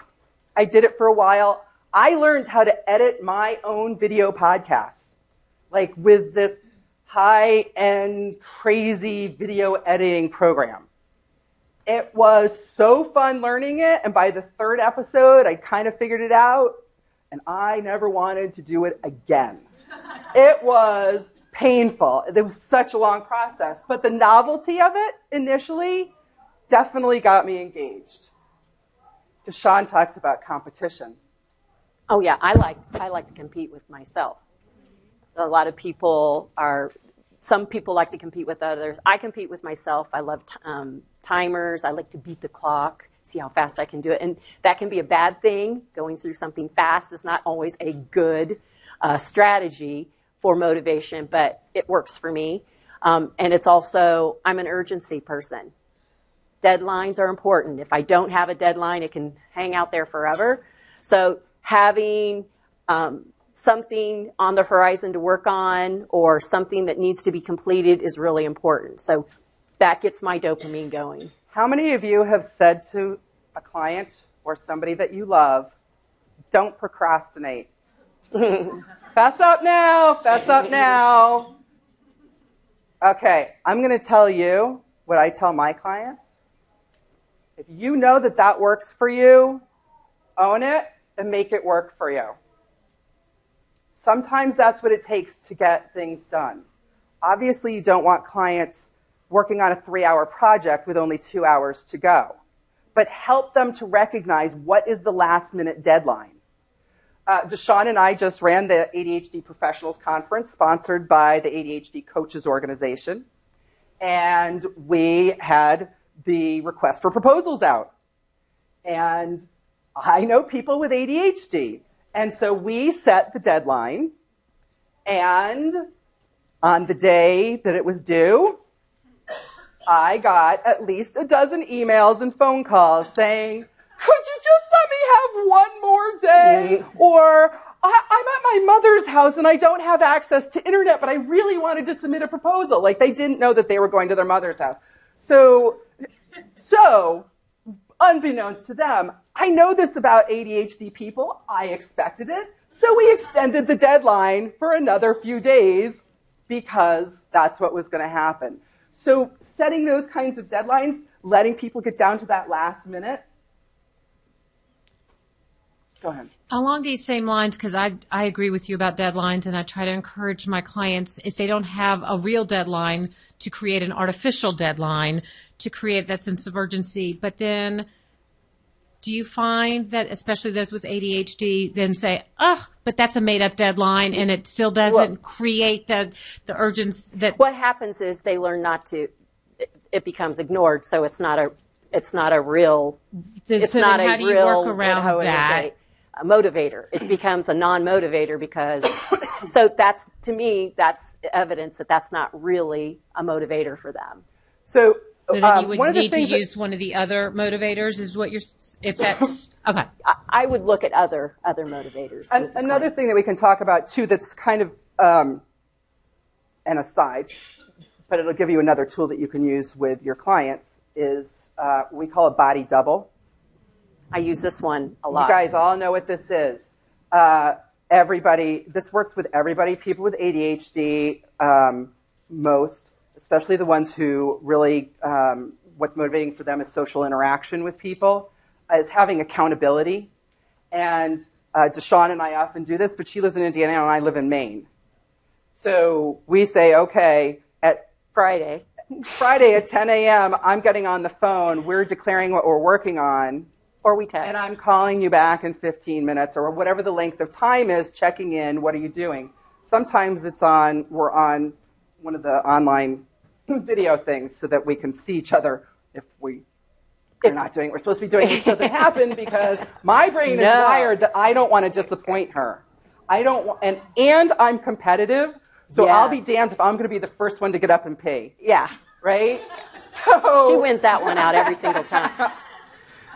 I did it for a while. I learned how to edit my own video podcasts, like with this high-end, crazy video editing program. It was so fun learning it, and by the third episode, I kind of figured it out, and I never wanted to do it again. It was painful. It was such a long process, but the novelty of it initially definitely got me engaged. DeSahwn talks about competition. Oh yeah, I like to compete with myself. Some people like to compete with others. I compete with myself. I love timers. I like to beat the clock, see how fast I can do it. And that can be a bad thing. Going through something fast is not always a good strategy for motivation, but it works for me. And it's also, I'm an urgency person. Deadlines are important. If I don't have a deadline, it can hang out there forever. So having something on the horizon to work on or something that needs to be completed is really important. So that gets my dopamine going. How many of you have said to a client or somebody that you love, don't procrastinate? Fess up now, fess up now. Okay, I'm going to tell you what I tell my clients. If you know that that works for you, own it and make it work for you. Sometimes that's what it takes to get things done. Obviously, you don't want clients working on a 3-hour project with only 2 hours to go. But help them to recognize what is the last-minute deadline. DeSahwn and I just ran the ADHD Professionals Conference sponsored by the ADHD Coaches Organization. And we had the request for proposals out. And I know people with ADHD. And so we set the deadline. And on the day that it was due, I got at least a dozen emails and phone calls saying, could you just let me have one more day? Or I'm at my mother's house and I don't have access to internet, but I really wanted to submit a proposal. Like they didn't know that they were going to their mother's house. So unbeknownst to them, I know this about ADHD people. I expected it. So we extended the deadline for another few days because that's what was going to happen. So setting those kinds of deadlines, letting people get down to that last minute. Go ahead. Along these same lines, because I agree with you about deadlines, and I try to encourage my clients, if they don't have a real deadline, to create an artificial deadline, to create that sense of urgency. But then do you find that, especially those with ADHD, then say, but that's a made-up deadline, and it still doesn't create the urgency that... What happens is they learn not to, it becomes ignored, so it's not a real... It's so not how a do you real work around that? A motivator. It becomes a non-motivator because, so that's, to me, that's evidence that that's not really a motivator for them. So then you would need to use one of the other motivators, is what you're, if that's, okay. I would look at other motivators. Another thing that we can talk about, too, that's kind of an aside. but it'll give you another tool that you can use with your clients is we call a body double. I use this one a lot. You guys all know what this is. This works with everybody, people with ADHD, most, especially the ones who really, what's motivating for them is social interaction with people, is having accountability. And DeSahwn and I often do this, but she lives in Indiana and I live in Maine. So we say, okay, at Friday at 10 a.m., I'm getting on the phone, we're declaring what we're working on. Or we text. And I'm calling you back in 15 minutes or whatever the length of time is, checking in, what are you doing? Sometimes we're on one of the online video things so that we can see each other if we're not doing what we're supposed to be doing, which doesn't happen because my brain is wired that I don't want to disappoint her. And I'm competitive, so yes. I'll be damned if I'm going to be the first one to get up and pee. Yeah. Right? So she wins that one out every single time.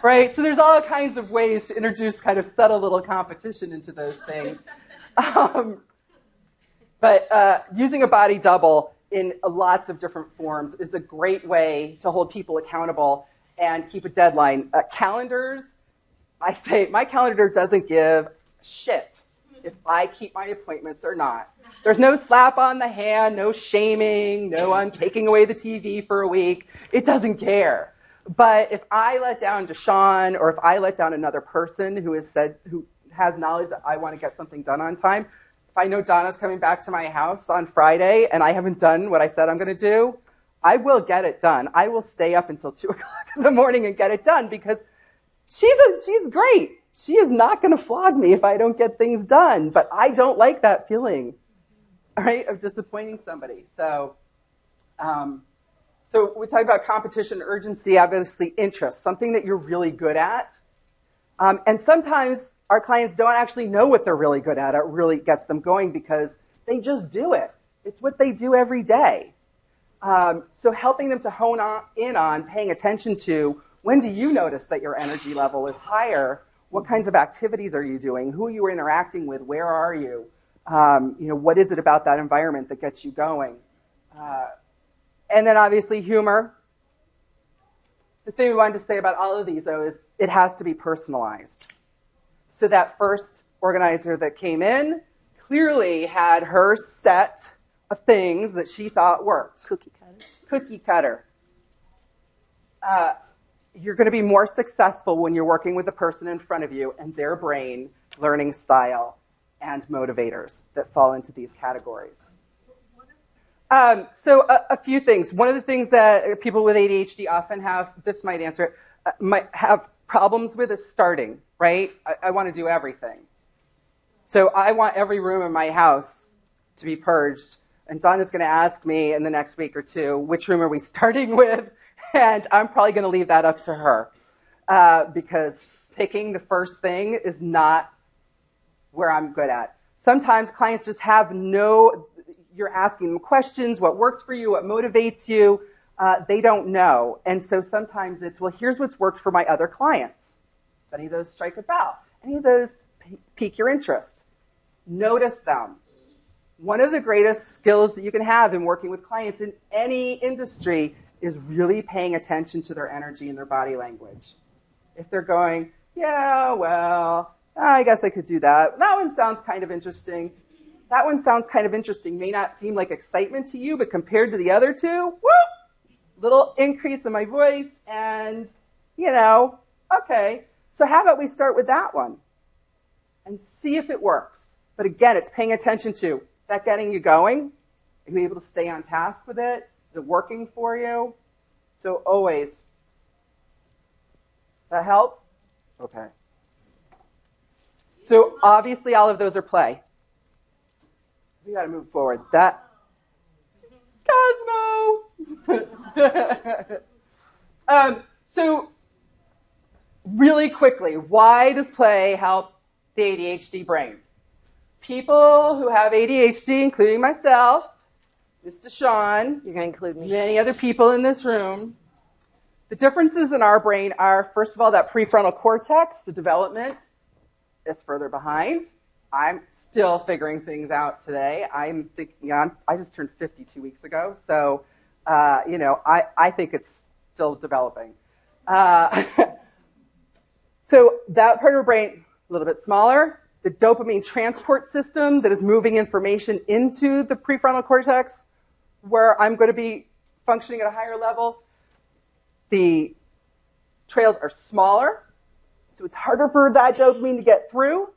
Right? So there's all kinds of ways to introduce kind of subtle little competition into those things. But using a body double in lots of different forms is a great way to hold people accountable and keep a deadline. Calendars, I say my calendar doesn't give a shit if I keep my appointments or not. There's no slap on the hand, no shaming, no I'm taking away the TV for a week. It doesn't care. But if I let down DeSahwn or if I let down another person who has knowledge that I want to get something done on time, if I know Donna's coming back to my house on Friday and I haven't done what I said I'm going to do, I will get it done. I will stay up until 2 o'clock in the morning and get it done because she's great. She is not going to flog me if I don't get things done. But I don't like that feeling, right, of disappointing somebody. So we talk about competition, urgency, obviously interest, something that you're really good at. And sometimes our clients don't actually know what they're really good at. It really gets them going because they just do it. It's what they do every day. So helping them to hone in on paying attention to when do you notice that your energy level is higher? What kinds of activities are you doing? Who are you interacting with? Where are you? What is it about that environment that gets you going? And then obviously humor. The thing we wanted to say about all of these, though, is it has to be personalized. So that first organizer that came in clearly had her set of things that she thought worked. Cookie cutter. You're going to be more successful when you're working with the person in front of you and their brain, learning style, and motivators that fall into these categories. So a few things. One of the things that people with ADHD often have, this might answer it, might have problems with is starting, right? I want to do everything. So I want every room in my house to be purged. And Donna's going to ask me in the next week or two, which room are we starting with? And I'm probably going to leave that up to her because picking the first thing is not where I'm good at. Sometimes clients just have you're asking them questions, what works for you, what motivates you. They don't know. And so sometimes it's, well, here's what's worked for my other clients. If any of those strike a bell, any of those pique your interest, notice them. One of the greatest skills that you can have in working with clients in any industry is really paying attention to their energy and their body language. If they're going, yeah, well, I guess I could do that. That one sounds kind of interesting. That one sounds kind of interesting. May not seem like excitement to you, but compared to the other two, little increase in my voice and, okay. So how about we start with that one and see if it works. But again, it's paying attention to, is that getting you going? Are you able to stay on task with it? Is it working for you? So always. Does that help? Okay. So obviously all of those are play. We got to move forward. That Cosmo. So really quickly, why does play help the ADHD brain? People who have ADHD, including myself, Miss DeSahwn, you're going to include me, many other people in this room, the differences in our brain are, first of all, that prefrontal cortex, the development is further behind. I'm still figuring things out today. I'm thinking, I just turned 50 2 weeks ago, so I think it's still developing. So that part of our brain, a little bit smaller. The dopamine transport system that is moving information into the prefrontal cortex, where I'm going to be functioning at a higher level. The trails are smaller, so it's harder for that dopamine to get through.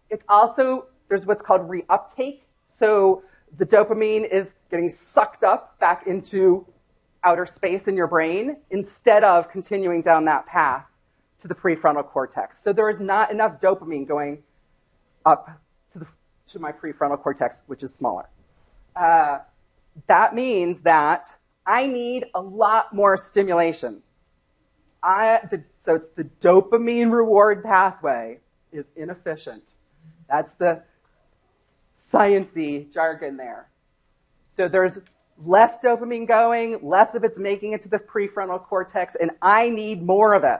It's also, there's what's called reuptake. So the dopamine is getting sucked up back into outer space in your brain instead of continuing down that path to the prefrontal cortex. So there is not enough dopamine going up to my prefrontal cortex, which is smaller. That means that I need a lot more stimulation. So it's the dopamine reward pathway is inefficient. That's the science-y jargon there. So there's less dopamine going, less of it's making it to the prefrontal cortex, and I need more of it.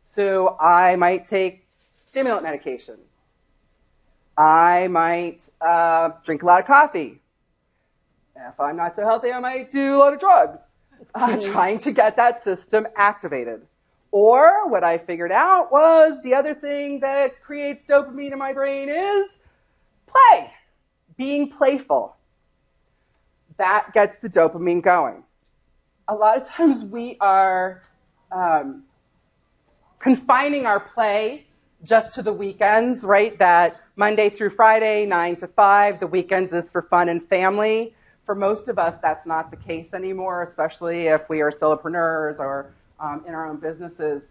So I might take stimulant medication. I might drink a lot of coffee. If I'm not so healthy, I might do a lot of drugs. Trying to get that system activated. Or what I figured out was the other thing that creates dopamine in my brain is play, being playful. That gets the dopamine going. A lot of times we are confining our play just to the weekends, right? That Monday through Friday, 9 to 5, the weekends is for fun and family. For most of us, that's not the case anymore, especially if we are solopreneurs or in our own businesses.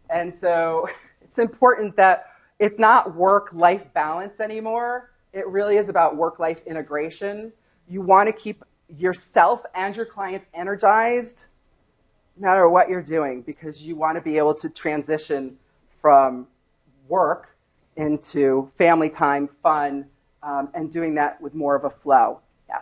And so it's important that it's not work-life balance anymore. It really is about work-life integration. You want to keep yourself and your clients energized no matter what you're doing, because you want to be able to transition from work into family time, fun, and doing that with more of a flow. Yes.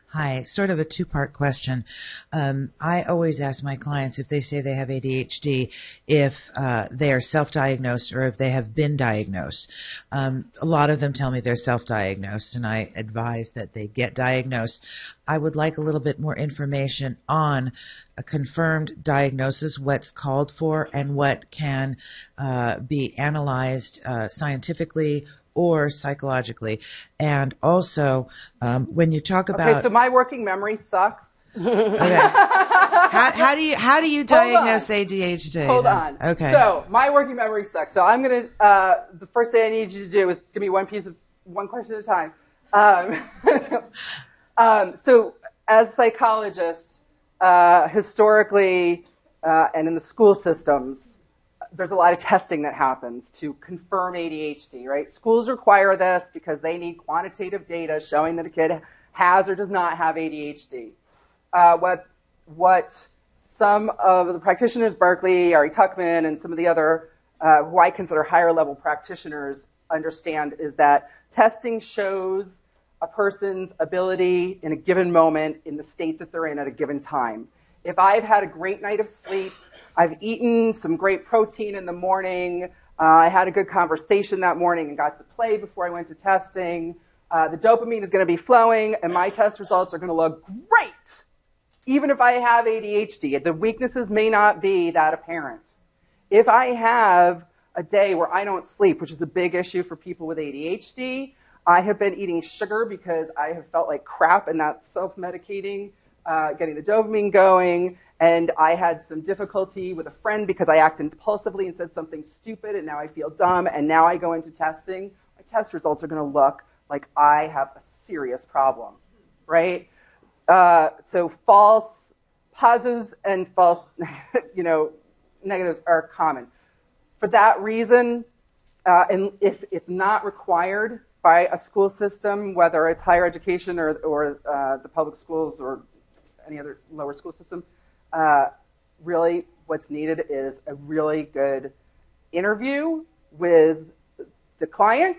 Hi, sort of a two-part question. I always ask my clients if they say they have ADHD, if they are self-diagnosed or if they have been diagnosed. A lot of them tell me they're self-diagnosed, and I advise that they get diagnosed. I would like a little bit more information on a confirmed diagnosis, what's called for, and what can be analyzed scientifically or psychologically. And also, when you talk about... Okay, so my working memory sucks. Okay. How do you diagnose ADHD? Hold on. Okay. So my working memory sucks. So I'm going to, the first thing I need you to do is give me one question at a time. So as psychologists, historically, and in the school systems, there's a lot of testing that happens to confirm ADHD, right? Schools require this because they need quantitative data showing that a kid has or does not have ADHD. What some of the practitioners, Berkeley, Ari Tuckman, and some of the other, who I consider higher level practitioners, understand is that testing shows a person's ability in a given moment in the state that they're in at a given time. If I've had a great night of sleep, I've eaten some great protein in the morning, I had a good conversation that morning and got to play before I went to testing, the dopamine is going to be flowing and my test results are going to look great, even if I have ADHD. The weaknesses may not be that apparent. If I have a day where I don't sleep, which is a big issue for people with ADHD, I have been eating sugar because I have felt like crap and not self-medicating, getting the dopamine going, and I had some difficulty with a friend because I acted impulsively and said something stupid, and now I feel dumb, and now I go into testing. My test results are going to look like I have a serious problem, right? So false positives and false, negatives are common. For that reason, and if it's not required by a school system, whether it's higher education or the public schools or any other lower school system, really what's needed is a really good interview with the client.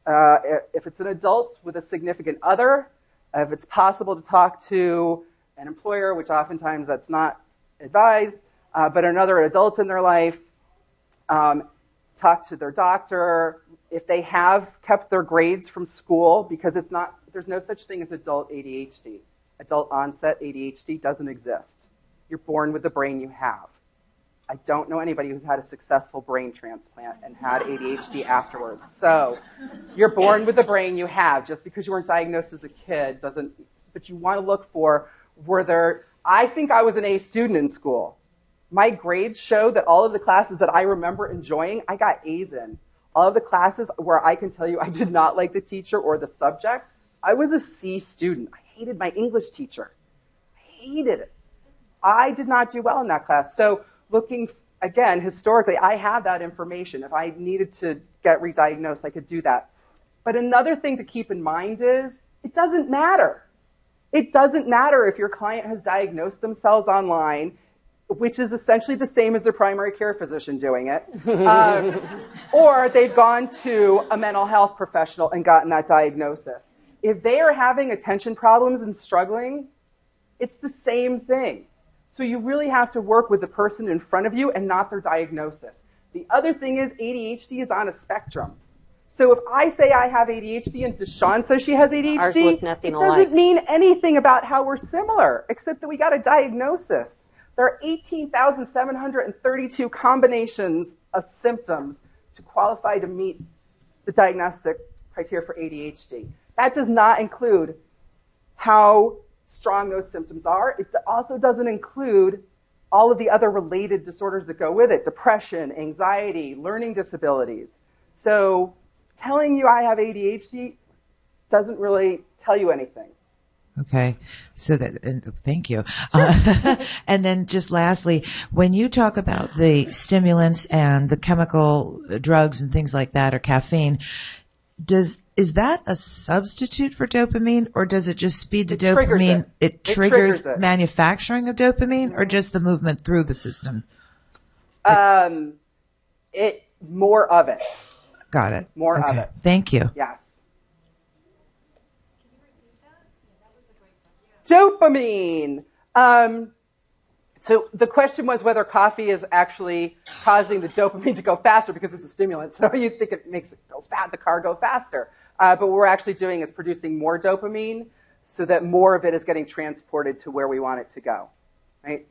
If it's an adult with a significant other, if it's possible to talk to an employer, which oftentimes that's not advised, but another adult in their life, talk to their doctor. If they have kept their grades from school, because there's no such thing as adult ADHD. adult onset ADHD doesn't exist. You're born with the brain you have. I don't know anybody who's had a successful brain transplant and had ADHD afterwards. So you're born with the brain you have. Just because you weren't diagnosed as a kid doesn't, but you want to look for, I think I was an A student in school. My grades show that all of the classes that I remember enjoying, I got A's in. All of the classes where I can tell you I did not like the teacher or the subject, I was a C student. I hated my English teacher. I hated it. I did not do well in that class. So looking, again, historically, I have that information. If I needed to get re-diagnosed, I could do that. But another thing to keep in mind is it doesn't matter. It doesn't matter if your client has diagnosed themselves online, which is essentially the same as their primary care physician doing it, or they've gone to a mental health professional and gotten that diagnosis. If they are having attention problems and struggling, it's the same thing. So you really have to work with the person in front of you and not their diagnosis. The other thing is ADHD is on a spectrum. So if I say I have ADHD and DeSahwn says she has ADHD, ours look nothing it alike. doesn't mean anything about how we're similar, except that we got a diagnosis. There are 18,732 combinations of symptoms to qualify to meet the diagnostic criteria for ADHD. That does not include how strong those symptoms are. It also doesn't include all of the other related disorders that go with it, depression, anxiety, learning disabilities. So telling you I have ADHD doesn't really tell you anything. Okay. So thank you. And then just lastly, when you talk about the stimulants and the chemical drugs and things like that, or caffeine, is that a substitute for dopamine, or does it just speed the dopamine? It triggers manufacturing of dopamine, or just the movement through the system? More of it. Got it. More of it. Thank you. Yes. Dopamine. So the question was whether coffee is actually causing the dopamine to go faster because it's a stimulant. So you think it makes it the car go faster. But what we're actually doing is producing more dopamine so that more of it is getting transported to where we want it to go. Right?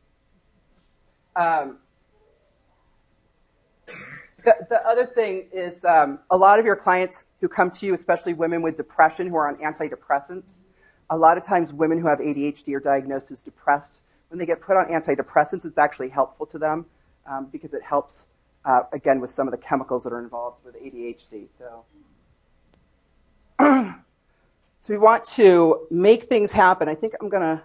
The other thing is a lot of your clients who come to you, especially women with depression who are on antidepressants, a lot of times women who have ADHD are diagnosed as depressed. When they get put on antidepressants, it's actually helpful to them because it helps, again, with some of the chemicals that are involved with ADHD. So we want to make things happen. I think I'm going to...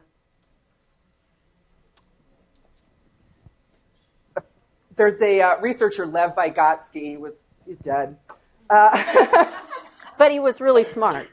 There's a researcher, Lev Vygotsky, he's dead. But he was really smart.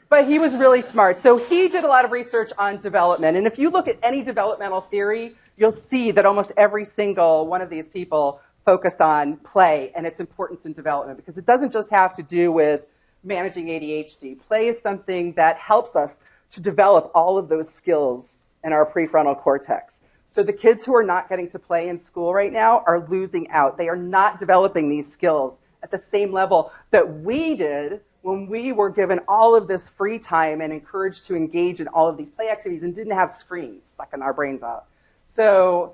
So he did a lot of research on development. And if you look at any developmental theory, you'll see that almost every single one of these people focused on play and its importance in development, because it doesn't just have to do with managing ADHD. Play is something that helps us to develop all of those skills in our prefrontal cortex. So the kids who are not getting to play in school right now are losing out. They are not developing these skills at the same level that we did when we were given all of this free time and encouraged to engage in all of these play activities and didn't have screens sucking our brains out. So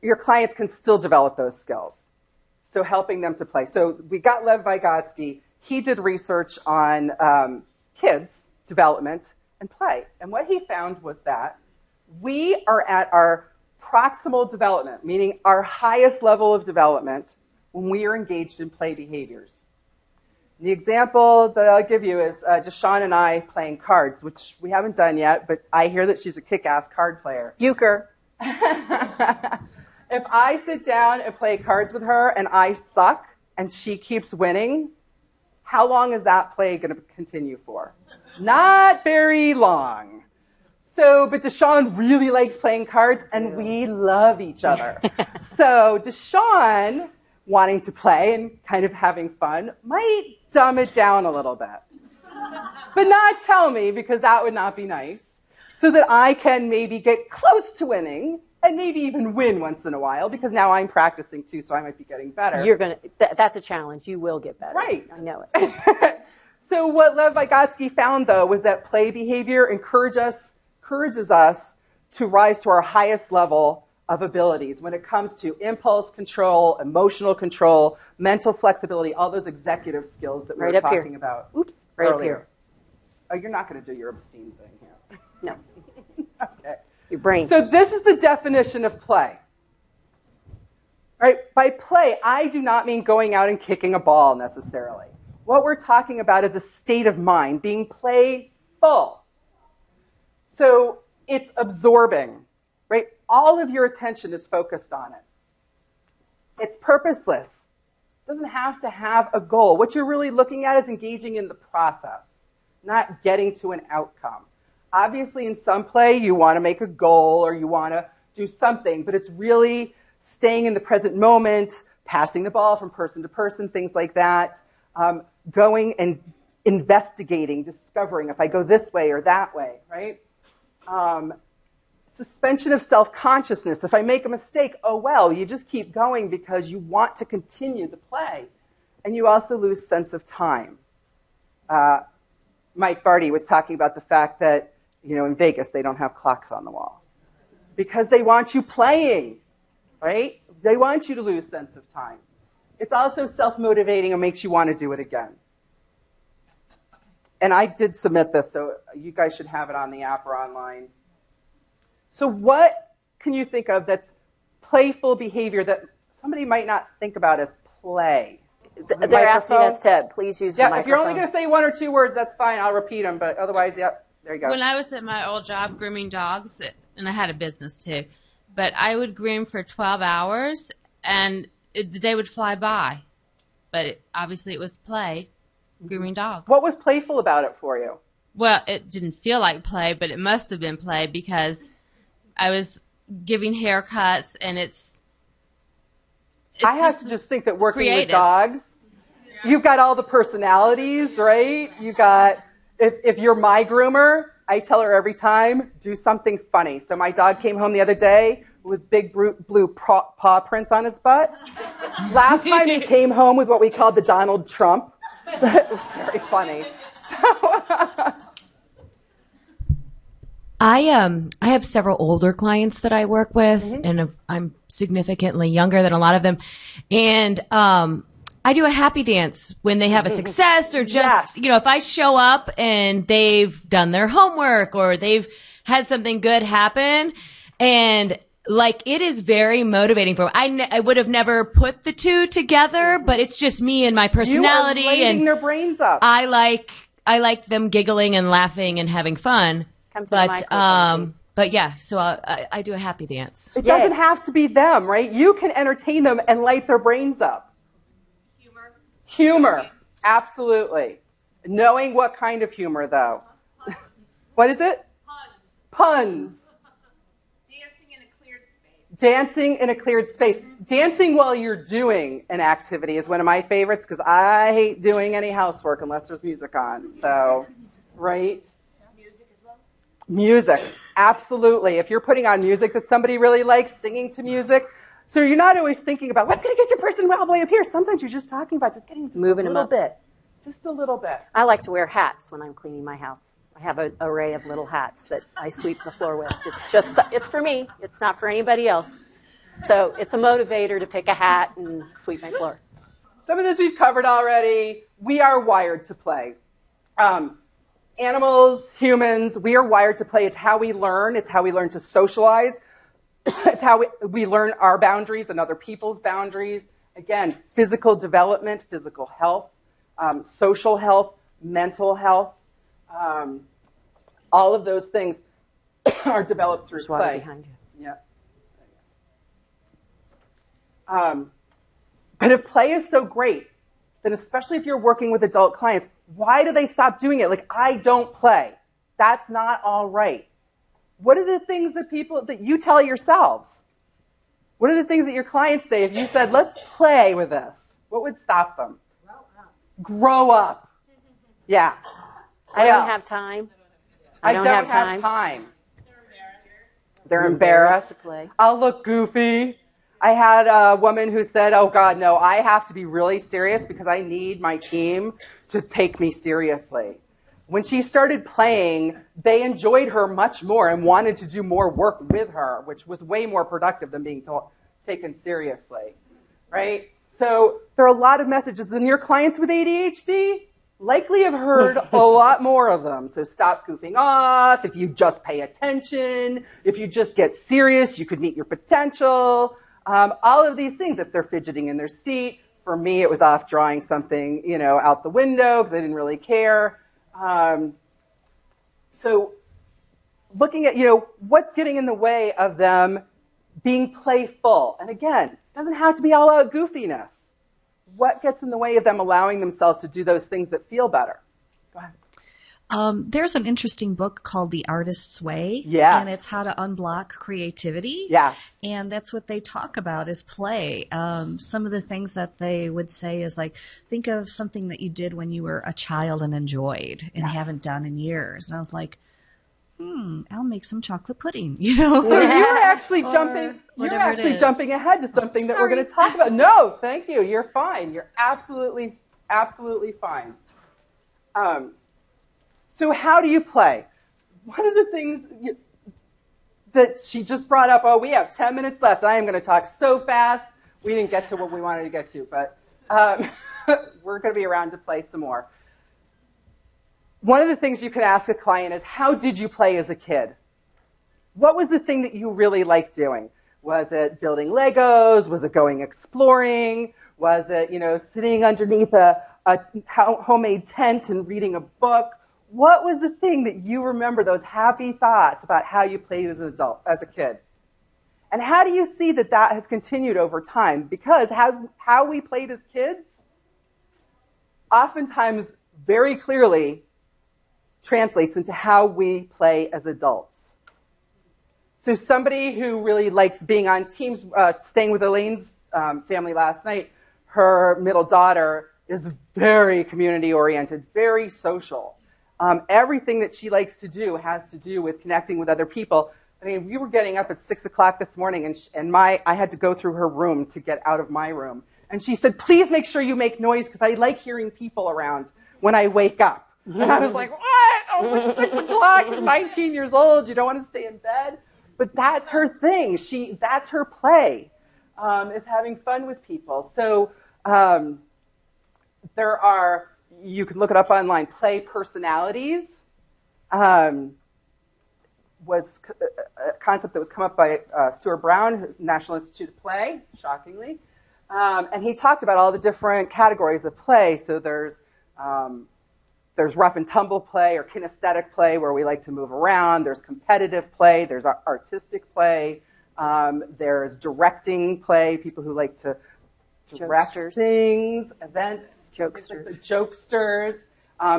your clients can still develop those skills. So helping them to play. So we got Lev Vygotsky. He did research on kids' development and play. And what he found was that we are at our proximal development, meaning our highest level of development, when we are engaged in play behaviors. The example that I'll give you is DeSahwn and I playing cards, which we haven't done yet, but I hear that she's a kick-ass card player. Euchre. If I sit down and play cards with her and I suck and she keeps winning, how long is that play going to continue for? Not very long. So, but DeSahwn really likes playing cards, and we love each other. So DeSahwn, wanting to play and kind of having fun, might dumb it down a little bit. But not tell me, because that would not be nice, so that I can maybe get close to winning and maybe even win once in a while, because now I'm practicing too, so I might be getting better. That's a challenge. You will get better. Right. I know it. So what Lev Vygotsky found, though, was that play behavior encourages us to rise to our highest level of abilities when it comes to impulse control, emotional control, mental flexibility, all those executive skills that we were talking about. Oops, right earlier. up here. Oh, you're not going to do your obscene thing here. No. Okay. Your brain. So this is the definition of play. Right? By play, I do not mean going out and kicking a ball necessarily. What we're talking about is a state of mind, being playful. So it's absorbing, right? All of your attention is focused on it. It's purposeless. It doesn't have to have a goal. What you're really looking at is engaging in the process, not getting to an outcome. Obviously, in some play, you want to make a goal or you want to do something, but it's really staying in the present moment, passing the ball from person to person, things like that, going and investigating, discovering if I go this way or that way, right? Suspension of self-consciousness. If I make a mistake, oh well, you just keep going because you want to continue the play. And you also lose sense of time. Mike Barty was talking about the fact that, in Vegas, they don't have clocks on the wall. Because they want you playing, right? They want you to lose sense of time. It's also self-motivating and makes you want to do it again. And I did submit this, so you guys should have it on the app or online. So what can you think of that's playful behavior that somebody might not think about as play? They're asking us to please use the microphone. If you're only going to say one or two words, that's fine. I'll repeat them, but otherwise, there you go. When I was at my old job grooming dogs, and I had a business too, but I would groom for 12 hours, and the day would fly by. But obviously it was play, grooming dogs. What was playful about it for you? Well, it didn't feel like play, but it must have been play because I was giving haircuts, and it's I have to just think that working creative. with dogs, you've got all the personalities, right? You got, if you're my groomer, I tell her every time, do something funny. So my dog came home the other day with big blue paw prints on his butt. Last time he came home with what we called the Donald Trump. It was very funny. So I have several older clients that I work with, and I'm significantly younger than a lot of them. And I do a happy dance when they have a success or just, if I show up and they've done their homework or they've had something good happen. And it is very motivating for me. I would have never put the two together, but it's just me and my personality. You are lighting their brains up. I like them giggling and laughing and having fun. But yeah, so I do a happy dance. It doesn't have to be them, right? You can entertain them and light their brains up. Humor, absolutely. Knowing what kind of humor, though. What is it? Puns. Dancing in a cleared space. Dancing while you're doing an activity is one of my favorites because I hate doing any housework unless there's music on. So, right? Music, absolutely. If you're putting on music that somebody really likes, singing to music, so you're not always thinking about what's going to get your person all the way up here. Sometimes you're just talking about just getting moving a little bit. Just a little bit. I like to wear hats when I'm cleaning my house. I have an array of little hats that I sweep the floor with. It's for me. It's not for anybody else. So it's a motivator to pick a hat and sweep my floor. Some of this we've covered already. We are wired to play. Animals, humans, we are wired to play. It's how we learn. It's how we learn to socialize. It's how we learn our boundaries and other people's boundaries. Again, physical development, physical health, social health, mental health. All of those things are developed through play. Water behind you. Yeah. But if play is so great, then especially if you're working with adult clients, why do they stop doing it? I don't play. That's not all right. What are the things that you tell yourselves? What are the things that your clients say if you said, let's play with this? What would stop them? Grow up. Yeah. I don't have time. I don't have time. They're embarrassed to play. I'll look goofy. I had a woman who said, oh God, no, I have to be really serious because I need my team to take me seriously. When she started playing, they enjoyed her much more and wanted to do more work with her, which was way more productive than being taken seriously, right? So there are a lot of messages, and your clients with ADHD likely have heard a lot more of them. So stop goofing off. If you just pay attention, if you just get serious, you could meet your potential. All of these things, if they're fidgeting in their seat. For me, it was off drawing something, out the window because I didn't really care. So looking at, what's getting in the way of them being playful. And again, it doesn't have to be all out goofiness. What gets in the way of them allowing themselves to do those things that feel better? Go ahead. There's an interesting book called The Artist's Way. Yes. And it's how to unblock creativity. Yes. And that's what they talk about is play. Some of the things that they would say is like, think of something that you did when you were a child and enjoyed and haven't done in years. And I was like, I'll make some chocolate pudding, So you're actually jumping ahead to something that we're going to talk about. No, thank you. You're fine. You're absolutely fine. So how do you play? One of the things that she just brought up, we have 10 minutes left. I am going to talk so fast. We didn't get to what we wanted to get to, but we're going to be around to play some more. One of the things you can ask a client is, how did you play as a kid? What was the thing that you really liked doing? Was it building Legos? Was it going exploring? Was it, sitting underneath a homemade tent and reading a book? What was the thing that you remember, those happy thoughts about how you played as an adult, as a kid? And how do you see that has continued over time? Because how we played as kids oftentimes very clearly translates into how we play as adults. So somebody who really likes being on teams, staying with Elaine's family last night, her middle daughter is very community-oriented, very social. Everything that she likes to do has to do with connecting with other people. I mean, we were getting up at 6 o'clock this morning, and I had to go through her room to get out of my room. And she said, please make sure you make noise because I like hearing people around when I wake up. And I was like, what? Oh, it's 6 o'clock, you're 19 years old, you don't want to stay in bed? But that's her thing. That's her play, is having fun with people. So you can look it up online, play personalities. Was a concept that was come up by Stuart Brown, National Institute of Play, shockingly. And he talked about all the different categories of play. So there's rough and tumble play or kinesthetic play where we like to move around. There's competitive play. There's artistic play. There's directing play, people who like to direct things, events. Jokesters,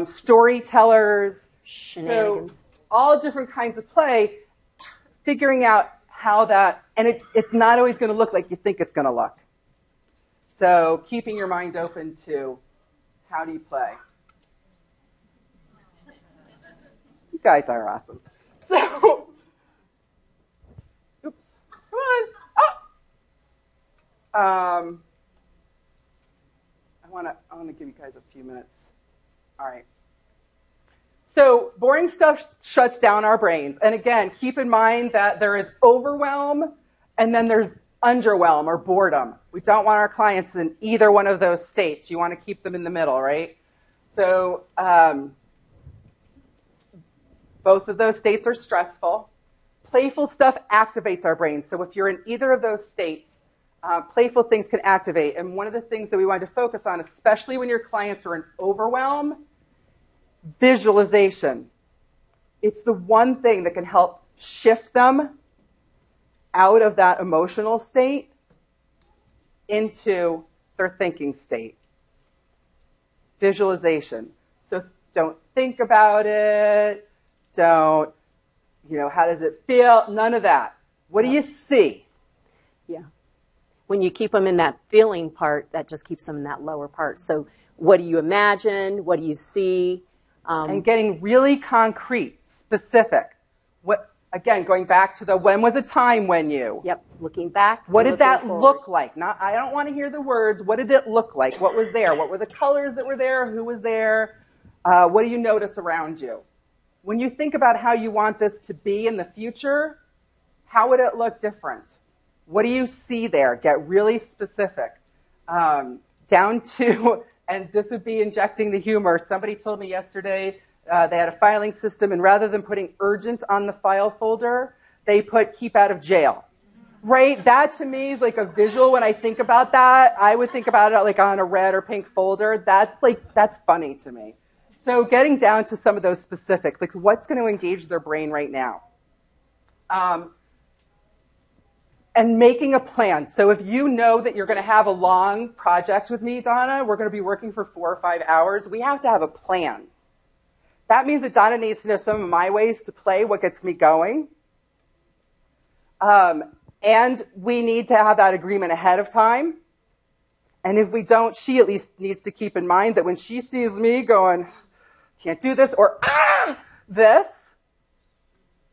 storytellers. Shenanigans. So all different kinds of play, figuring out how that, and it's not always going to look like you think it's going to look. So keeping your mind open to how do you play. You guys are awesome. So, oops, come on. Oh. I want to give you guys a few minutes. All right. So boring stuff shuts down our brains. And again, keep in mind that there is overwhelm and then there's underwhelm or boredom. We don't want our clients in either one of those states. You want to keep them in the middle, right? So both of those states are stressful. Playful stuff activates our brains. So if you're in either of those states, playful things can activate. And one of the things that we want to focus on, especially when your clients are in overwhelm, visualization. It's the one thing that can help shift them out of that emotional state into their thinking state. Visualization. So don't think about it. Don't, how does it feel? None of that. What do you see? Yeah. When you keep them in that feeling part, that just keeps them in that lower part. So what do you imagine? What do you see? And getting really concrete, specific. Again, going back to the when was a time when you. Yep, looking back. What did that look like? I don't want to hear the words. What did it look like? What was there? What were the colors that were there? Who was there? What do you notice around you? When you think about how you want this to be in the future, how would it look different? What do you see there? Get really specific. Down to, and this would be injecting the humor. Somebody told me yesterday they had a filing system, and rather than putting urgent on the file folder, they put keep out of jail. Right? That to me is like a visual. When I think about that, I would think about it like on a red or pink folder. That's funny to me. So getting down to some of those specifics, like what's going to engage their brain right now. And making a plan. So if you know that you're going to have a long project with me, Donna, we're going to be working for 4 or 5 hours, we have to have a plan. That means that Donna needs to know some of my ways to play, what gets me going. And we need to have that agreement ahead of time. And if we don't, she at least needs to keep in mind that when she sees me going, can't do this, or this,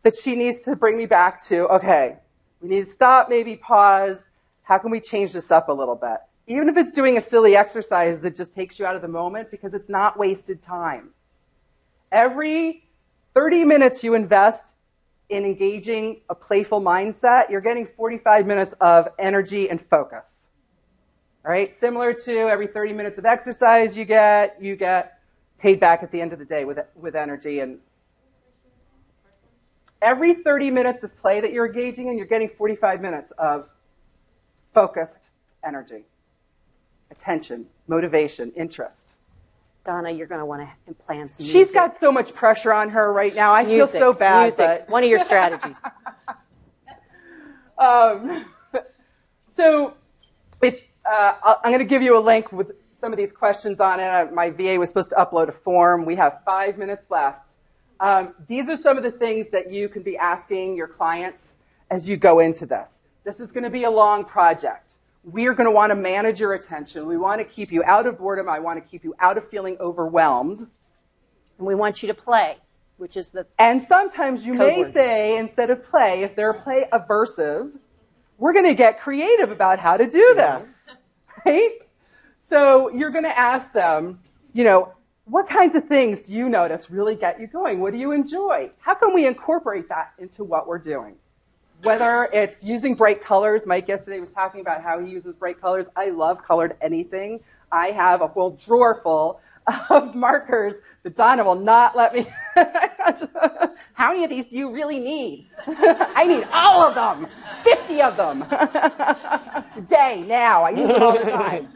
that she needs to bring me back to, okay, we need to stop, maybe pause. How can we change this up a little bit? Even if it's doing a silly exercise that just takes you out of the moment, because it's not wasted time. Every 30 minutes you invest in engaging a playful mindset, you're getting 45 minutes of energy and focus. All right? Similar to every 30 minutes of exercise you get paid back at the end of the day with energy. And every 30 minutes of play that you're engaging in, you're getting 45 minutes of focused energy, attention, motivation, interest. Donna, you're going to want to implant some music. She's got so much pressure on her right now. I feel so bad. Music, one of your strategies. So I'm going to give you a link with some of these questions on it. My VA was supposed to upload a form. We have 5 minutes left. These are some of the things that you can be asking your clients as you go into this. This is going to be a long project. We're going to want to manage your attention. We want to keep you out of boredom. I want to keep you out of feeling overwhelmed. And we want you to play, which is the And sometimes you may say, instead of play, if they're play aversive, we're going to get creative about how to do this. Right? So you're going to ask them, what kinds of things do you notice really get you going? What do you enjoy? How can we incorporate that into what we're doing? Whether it's using bright colors. Mike yesterday was talking about how he uses bright colors. I love colored anything. I have a whole drawer full of markers that Donna will not let me. How many of these do you really need? I need all of them. 50 of them. Today, now. I use them all the time.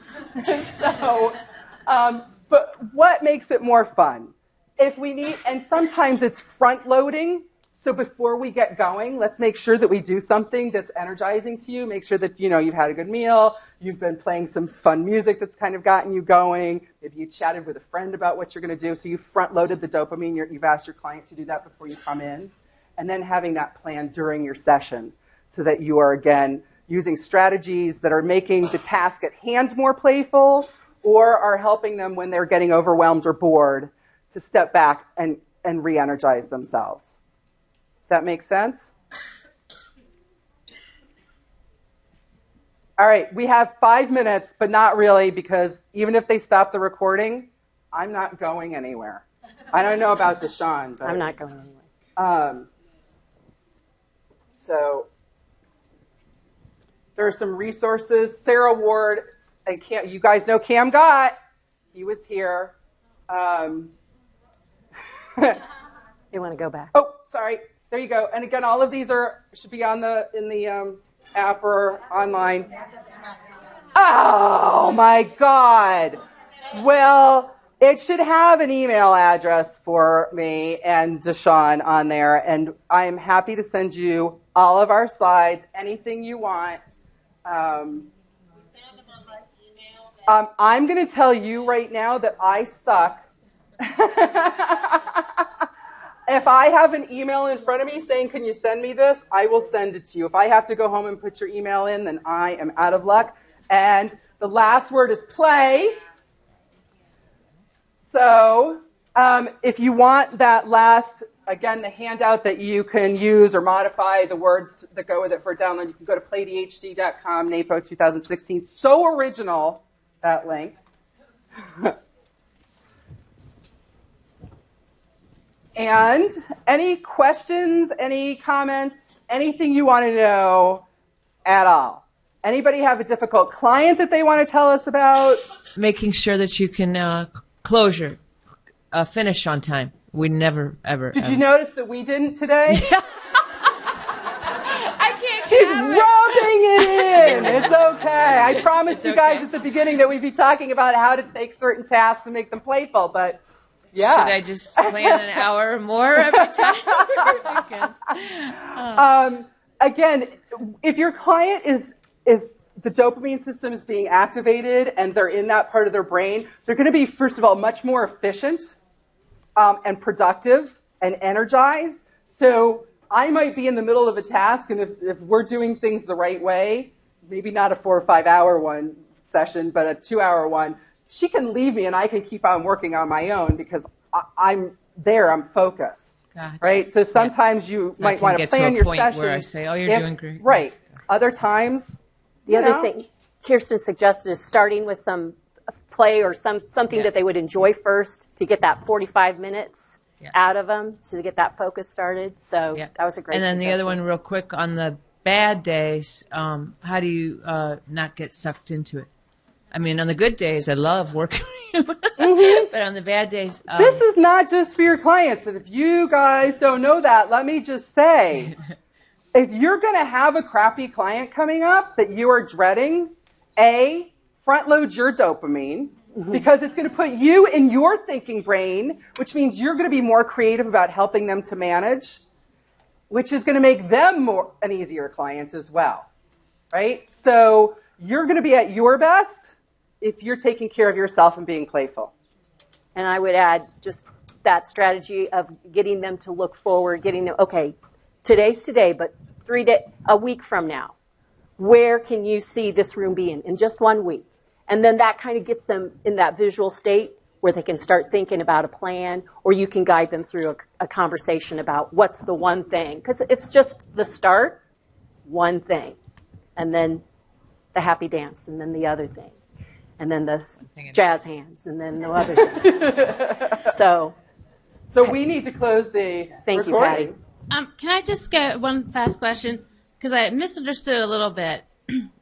But what makes it more fun? And sometimes it's front loading. So before we get going, let's make sure that we do something that's energizing to you. Make sure that, you've had a good meal. You've been playing some fun music that's kind of gotten you going. Maybe you chatted with a friend about what you're going to do. So you front loaded the dopamine. You've asked your client to do that before you come in. And then having that plan during your session so that you are, again, using strategies that are making the task at hand more playful or are helping them when they're getting overwhelmed or bored to step back and re-energize themselves. Does that make sense? All right, we have 5 minutes, but not really, because even if they stop the recording, I'm not going anywhere. I don't know about DeSahwn, but I'm not going anywhere. So there are some resources. Sarah Ward and Cam, you guys know Cam Gott. He was here. You want to go back? Oh, sorry. There you go. And again, all of these should be in the app or online. Oh my God. Well, it should have an email address for me and DeSahwn on there, and I am happy to send you all of our slides, anything you want. I'm going to tell you right now that I suck. If I have an email in front of me saying, can you send me this? I will send it to you. If I have to go home and put your email in, then I am out of luck. And the last word is play. So If you want that last, again, the handout that you can use or modify the words that go with it for a download, you can go to PlayDHD.com, NAPO 2016. So original, that link. And any questions, any comments, anything you want to know at all? Anybody have a difficult client that they want to tell us about? Making sure that you can finish on time. We never, ever. Did you notice that we didn't today? I can't. She's rubbing it in. It's okay. I promised you guys at the beginning that we'd be talking about how to take certain tasks and make them playful, but yeah. Should I just plan an hour more every time? Again, if your client is the dopamine system is being activated and they're in that part of their brain, they're going to be, first of all, much more efficient and productive and energized. So I might be in the middle of a task, and if we're doing things the right way, maybe not a 4 or 5 hour one session, but a 2 hour one, she can leave me and I can keep on working on my own because I'm there, I'm focused. Gotcha. Right? So sometimes you might want to plan your session. Where I say, oh, you're doing great. Right. Other times, the other thing Kirsten suggested is starting with some play or something that they would enjoy first to get that 45 minutes out of them to get that focus started. So that was a great And then suggestion. the other one real quick on the bad days, how do you not get sucked into it? I mean, on the good days, I love working. But on the bad days... this is not just for your clients. And if you guys don't know that, let me just say, if you're going to have a crappy client coming up that you are dreading, front load your dopamine, because it's going to put you in your thinking brain, which means you're going to be more creative about helping them to manage, which is going to make them an easier client as well, right? So you're going to be at your best if you're taking care of yourself and being playful. And I would add just that strategy of getting them to look forward, getting them, okay, today's today, but a week from now, where can you see this room being in just 1 week? And then that kind of gets them in that visual state where they can start thinking about a plan, or you can guide them through a conversation about what's the one thing. Because it's just the start, one thing, and then the happy dance, and then the other thing, and then the jazz hands, and then the other thing. So we need to close the Thank recording. you, Patty. Can I just get one fast question? Because I misunderstood a little bit.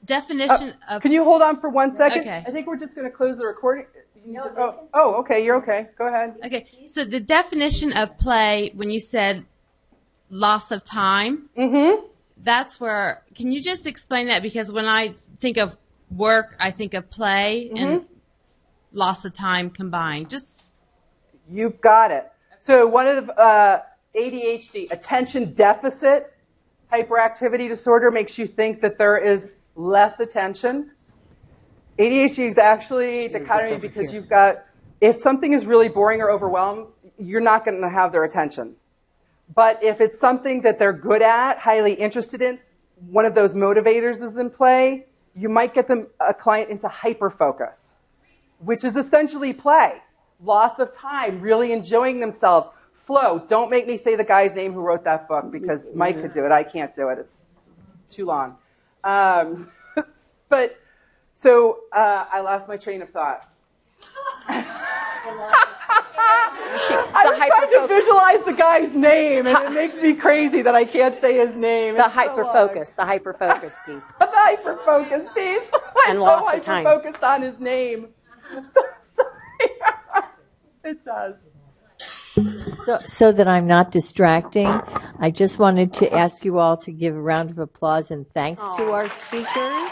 Definition of... Can you hold on for 1 second? Okay. I think we're just going to close the recording. Okay, you're okay. Go ahead. Okay, so the definition of play, when you said loss of time, that's where... Can you just explain that? Because when I think of work, I think of play and loss of time combined. Just... You've got it. So one of the ADHD, attention deficit hyperactivity disorder, makes you think that there is less attention. ADHD is actually dichotomy because you've got, if something is really boring or overwhelmed, you're not going to have their attention. But if it's something that they're good at, highly interested in, one of those motivators is in play, you might get them a client into hyperfocus, which is essentially play. Loss of time, really enjoying themselves. Flow. Don't make me say the guy's name who wrote that book because Mike could do it. I can't do it. It's too long. But so I lost my train of thought. I was trying to visualize the guy's name, and it makes me crazy that I can't say his name. The hyperfocus piece. The hyperfocus piece. And lost the time. I'm so hyperfocused on his name. So sorry. It does. So that I'm not distracting, I just wanted to ask you all to give a round of applause and thanks to our speakers.